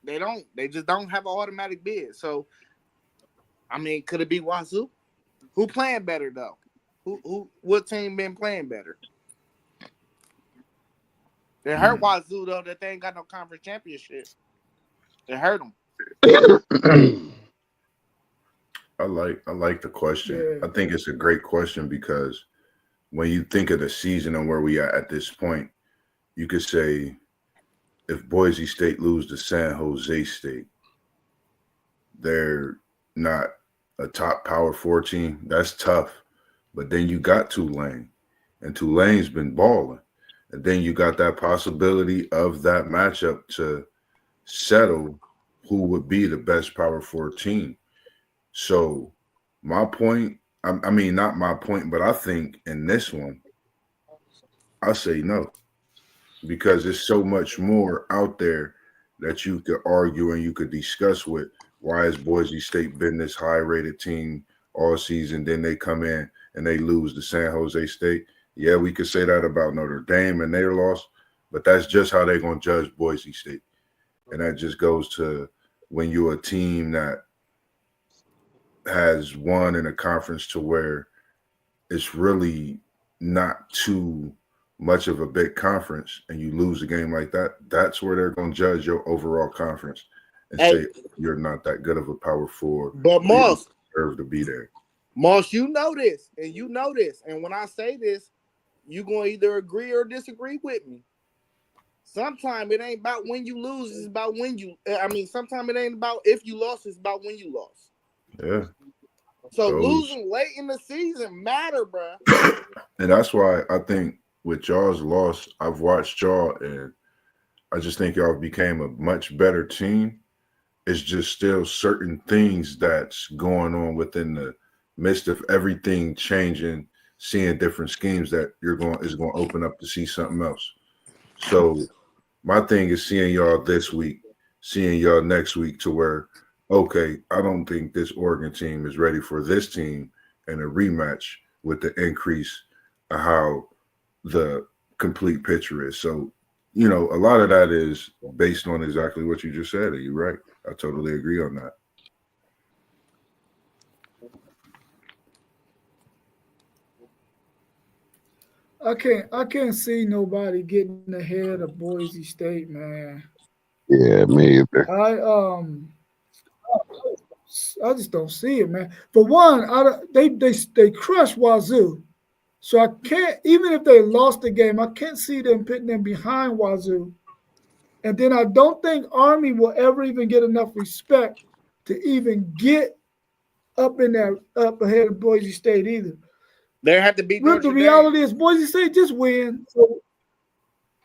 They don't. They just don't have an automatic bid. So, I mean, could it be Wazoo? Who playing better though? What team been playing better? It hurt Wazoo though that they ain't got no conference championship. It hurt them. I like the question. Yeah. I think it's a great question because when you think of the season and where we are at this point, you could say if Boise State lose to San Jose State, they're not a top Power 4 team. That's tough. But then you got Tulane, and Tulane's been balling. And then you got that possibility of that matchup to settle who would be the best Power 4 team. So my point, I mean, not my point, but I think in this one, I say no. Because there's so much more out there that you could argue and you could discuss with. Why has Boise State been this high-rated team all season? Then they come in and they lose to San Jose State. Yeah, we could say that about Notre Dame and their loss, but that's just how they're going to judge Boise State. And that just goes to when you're a team that has won in a conference to where it's really not too much of a big conference and you lose a game like that, that's where they're going to judge your overall conference and say you're not that good of a Power 4. But Moss deserve to be there. Moss, you know this, and you know this. And when I say this, you're going to either agree or disagree with me. Sometimes it ain't about when you lose, it's about when you – I mean, sometimes it ain't about if you lost, it's about when you lost. Yeah. So losing late in the season matter, bro. And that's why I think with y'all's loss, I've watched y'all, and I just think y'all became a much better team. It's just still certain things that's going on within the midst of everything changing, seeing different schemes that is going to open up to see something else. So my thing is seeing y'all this week, seeing y'all next week to where, okay, I don't think this Oregon team is ready for this team and a rematch with the increase of how the complete picture is. So, you know, a lot of that is based on exactly what you just said. And you're right. I totally agree on that. I can't see nobody getting ahead of Boise State, man. Yeah, me either. I just don't see it, man. For one, they crushed Wazoo, so I can't. Even if they lost the game, I can't see them putting them behind Wazoo. And then I don't think Army will ever even get enough respect to even get up ahead of Boise State either. They have to beat Notre Dame. The reality is Boise State just win. So,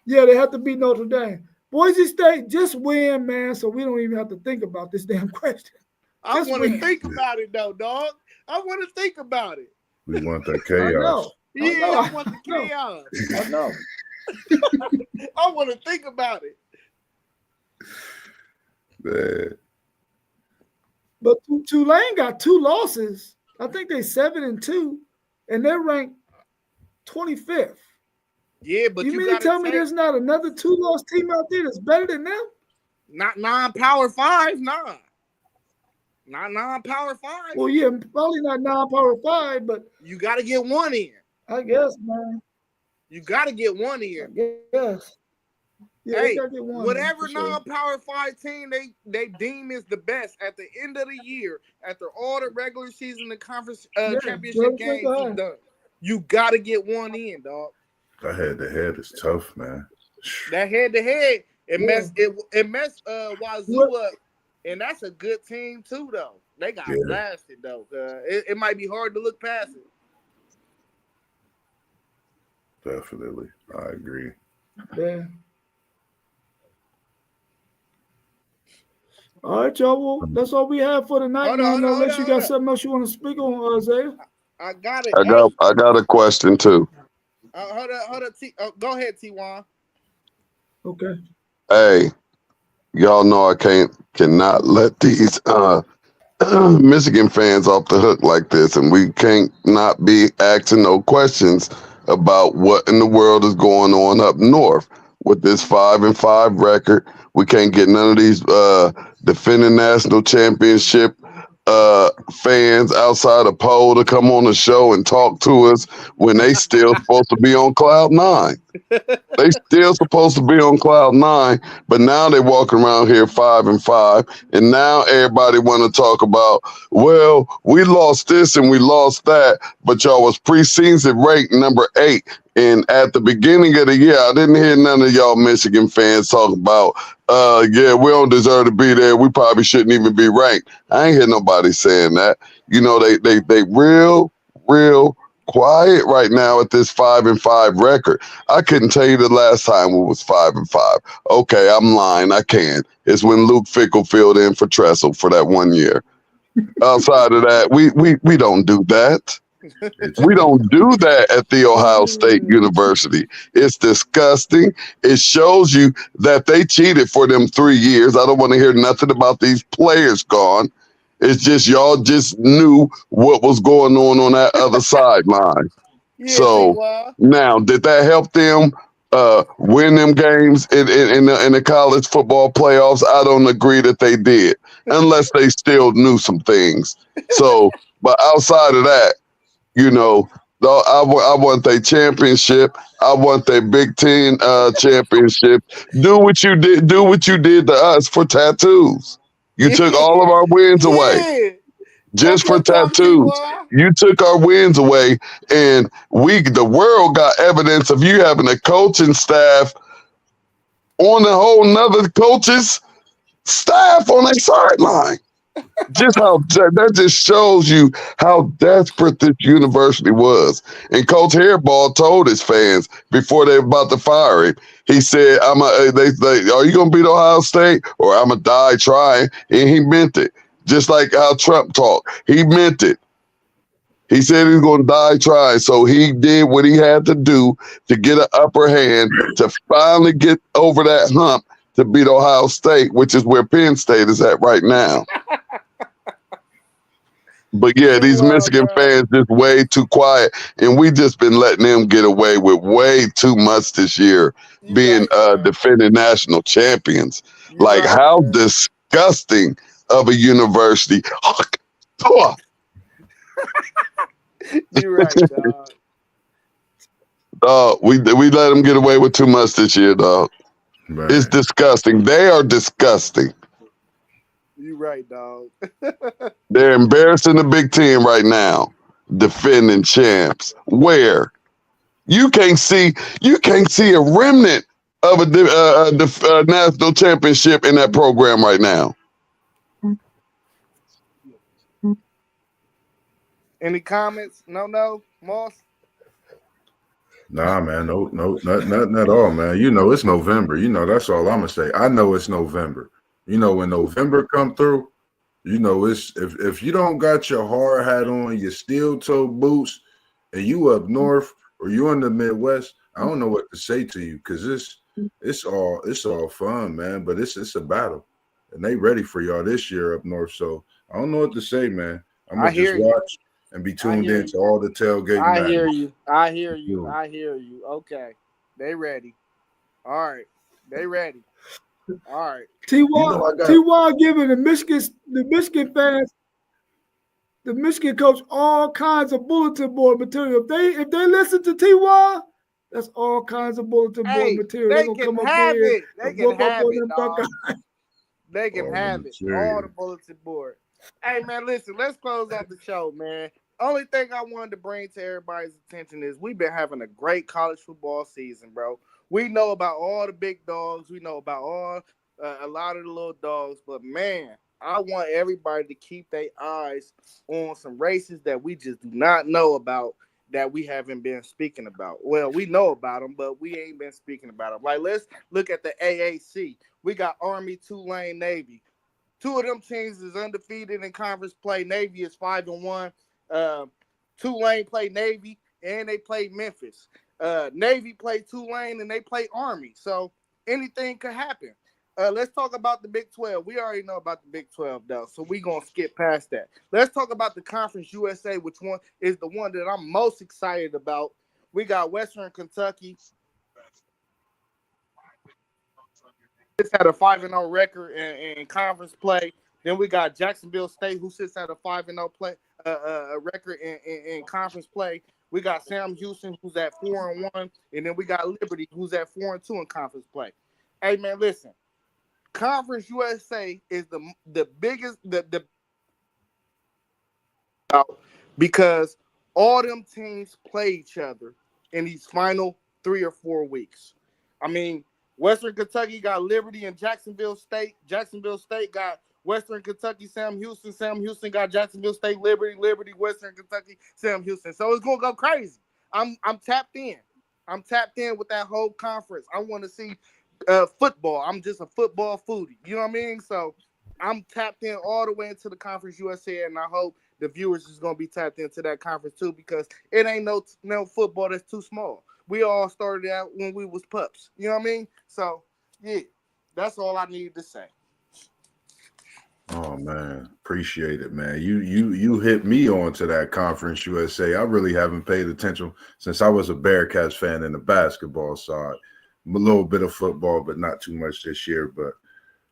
yeah, they have to beat Notre Dame. Boise State just win, man, so we don't even have to think about this damn question. I want to think about it, though, dog. I want to think about it. We want that chaos. I want the chaos. I know. I want to think about it. Man. But Tulane got 2 losses. I think they're 7-2, and they're ranked 25th. Yeah, but you mean to tell me there's not another 2-loss team out there that's better than them? Not non-Power 5, nah. Not non-Power 5. Well, yeah, probably not non-Power 5, but you got to get one in. I guess, man. You got to get one in. Yes. Yeah, hey, whatever non-Power 5 team they deem is the best at the end of the year, after all the regular season and conference championship games is done, you got to get one in, dog. That head-to-head is tough, man. That head-to-head, it messed Wazoo up, and that's a good team too, though. They got blasted, though. It might be hard to look past it. Definitely. I agree. Yeah. All right, y'all. Well, that's all we have for tonight. Unless you got something else you want to speak on, Isaiah. I got it. I got a question too. Hold up. Go ahead, T1. Okay. Hey, y'all know I cannot let these Michigan fans off the hook like this, and we can't not be asking no questions about what in the world is going on up north. with this 5-5 record. We can't get none of these defending national championship fans outside of Poe to come on the show and talk to us when they still supposed to be on cloud nine. They still supposed to be on cloud nine, but now they walking around here 5-5, and now everybody want to talk about, well, we lost this and we lost that, but y'all was preseason ranked number 8. And at the beginning of the year, I didn't hear none of y'all Michigan fans talk about, yeah, we don't deserve to be there. We probably shouldn't even be ranked. I ain't hear nobody saying that. You know, they real quiet right now at this 5-5 record. I couldn't tell you the last time we was 5-5. Okay, I'm lying. I can. It's when Luke Fickell filled in for Tressel for that 1 year. Outside of that, we don't do that. We don't do that at The Ohio State University. It's disgusting. It shows you that they cheated for them 3 years. I don't want to hear nothing about these players gone. It's just y'all just knew what was going on that other sideline. Yeah, So T.Y. now, did that help them win them games in the college football playoffs? I don't agree that they did, unless they still knew some things. So, but outside of that, you know, I want their championship. I want their Big Ten championship. Do what you did. Do what you did to us for tattoos. You took all of our wins away just for tattoos. You took our wins away, and the world got evidence of you having a coaching staff on a whole nother coach's staff on a sideline. Just how that just shows you how desperate this university was. And Coach Hairball told his fans before they were about to fire him, he said, are you gonna beat Ohio State or I'm gonna die trying? And he meant it. Just like how Trump talked. He meant it. He said he was gonna die trying. So he did what he had to do to get an upper hand to finally get over that hump to beat Ohio State, which is where Penn State is at right now. But yeah, these Michigan fans just way too quiet, and we just been letting them get away with way too much this year, being defending national champions. Like, how disgusting of a university. You're right, dog. We let them get away with too much this year, dog. Right. It's disgusting. They are disgusting. You right, dog. They're embarrassing the Big Ten right now, defending champs. Where you can't see a remnant of a national championship in that program right now. Any comments? No, Moss? Nah, man, no, nothing at all, man. You know, it's November. You know, that's all I'm gonna say. I know it's November. You know, when November come through, you know, it's if you don't got your hard hat on, your steel toe boots, and you up north or you in the Midwest, I don't know what to say to you, because it's all fun, man. But it's a battle, and they ready for y'all this year up north. So I don't know what to say, man. I'm gonna just watch and be tuned in to all the tailgate. I hear you. Okay, they ready. All right, they ready. All right. T.Y. giving the Michigan fans, the Michigan coach, all kinds of bulletin board material. If they listen to T.Y., that's all kinds of bulletin board material. They gonna can come have up here it. They can have it, dog. They can have it. Material. All the bulletin board. Hey, man, listen, let's close out the show, man. Only thing I wanted to bring to everybody's attention is we've been having a great college football season, bro. We know about all the big dogs. We know about a lot of the little dogs. But, man, I want everybody to keep their eyes on some races that we just do not know about, that we haven't been speaking about. Well, we know about them, but we ain't been speaking about them. Like, let's look at the AAC. We got Army, Tulane, Navy. Two of them teams is undefeated in conference play. Navy is 5-1. Tulane play Navy, and they play Memphis. Navy play Tulane, and they play Army. So anything could happen. Let's talk about the Big 12. We already know about the Big 12, though, so we're going to skip past that. Let's talk about the Conference USA, which one is the one that I'm most excited about. We got Western Kentucky sits at a 5-0 record in conference play. Then we got Jacksonville State, who sits at a 5-0 play record in conference play. We got Sam Houston, who's at 4-1, and then we got Liberty, who's at 4-2 in conference play. Hey man, listen, Conference USA is the biggest because all them teams play each other in these final 3 or 4 weeks. I mean, Western Kentucky got Liberty and Jacksonville State. Jacksonville State got Western Kentucky, Sam Houston. Sam Houston got Jacksonville State, Liberty, Western Kentucky, Sam Houston. So it's gonna go crazy. I'm tapped in. I'm tapped in with that whole conference. I want to see football. I'm just a football foodie. You know what I mean? So I'm tapped in all the way into the Conference USA, and I hope the viewers is gonna be tapped into that conference too, because it ain't no football that's too small. We all started out when we was pups. You know what I mean? So yeah, that's all I need to say. Oh man, appreciate it, man. You hit me onto that Conference USA. I really haven't paid attention since I was a Bearcats fan in the basketball side. A little bit of football, but not too much this year. But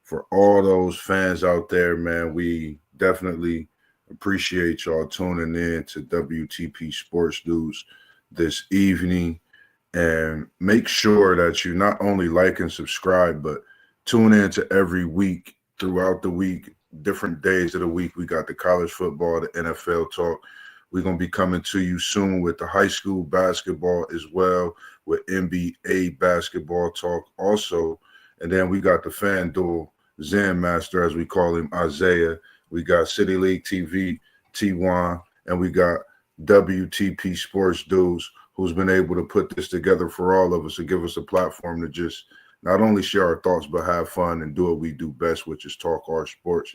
for all those fans out there, man, we definitely appreciate y'all tuning in to WTP Sports Dudes this evening. And make sure that you not only like and subscribe, but tune in to every week throughout the week. Different days of the week. We got the college football, the NFL talk. We're going to be coming to you soon with the high school basketball as well, with NBA basketball talk also. And then we got the FanDuel Zen Master, as we call him, Isaiah. We got City League TV, T1, and we got WTP Sports Dudes, who's been able to put this together for all of us and give us a platform to just not only share our thoughts, but have fun and do what we do best, which is talk our sports.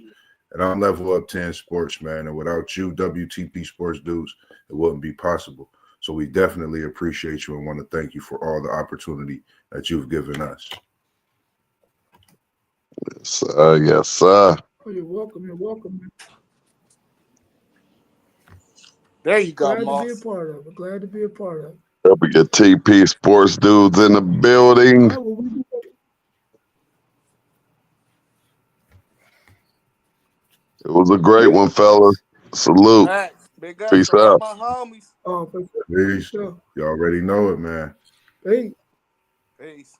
And I'm Level Up 10 Sports, man. And without you, WTP Sports Dudes, it wouldn't be possible. So we definitely appreciate you and want to thank you for all the opportunity that you've given us. Yes, sir. Yes, sir. Oh, you're welcome. You're welcome. There you go, Glad to Moss. be a part of it. Glad to be a part of it. We get TP Sports Dudes in the building. All right, well, It was a great one, fellas. Salute. Thanks. Big up Peace to all out. my homies. for Peace. sure. You already know it, man. Hey. Peace.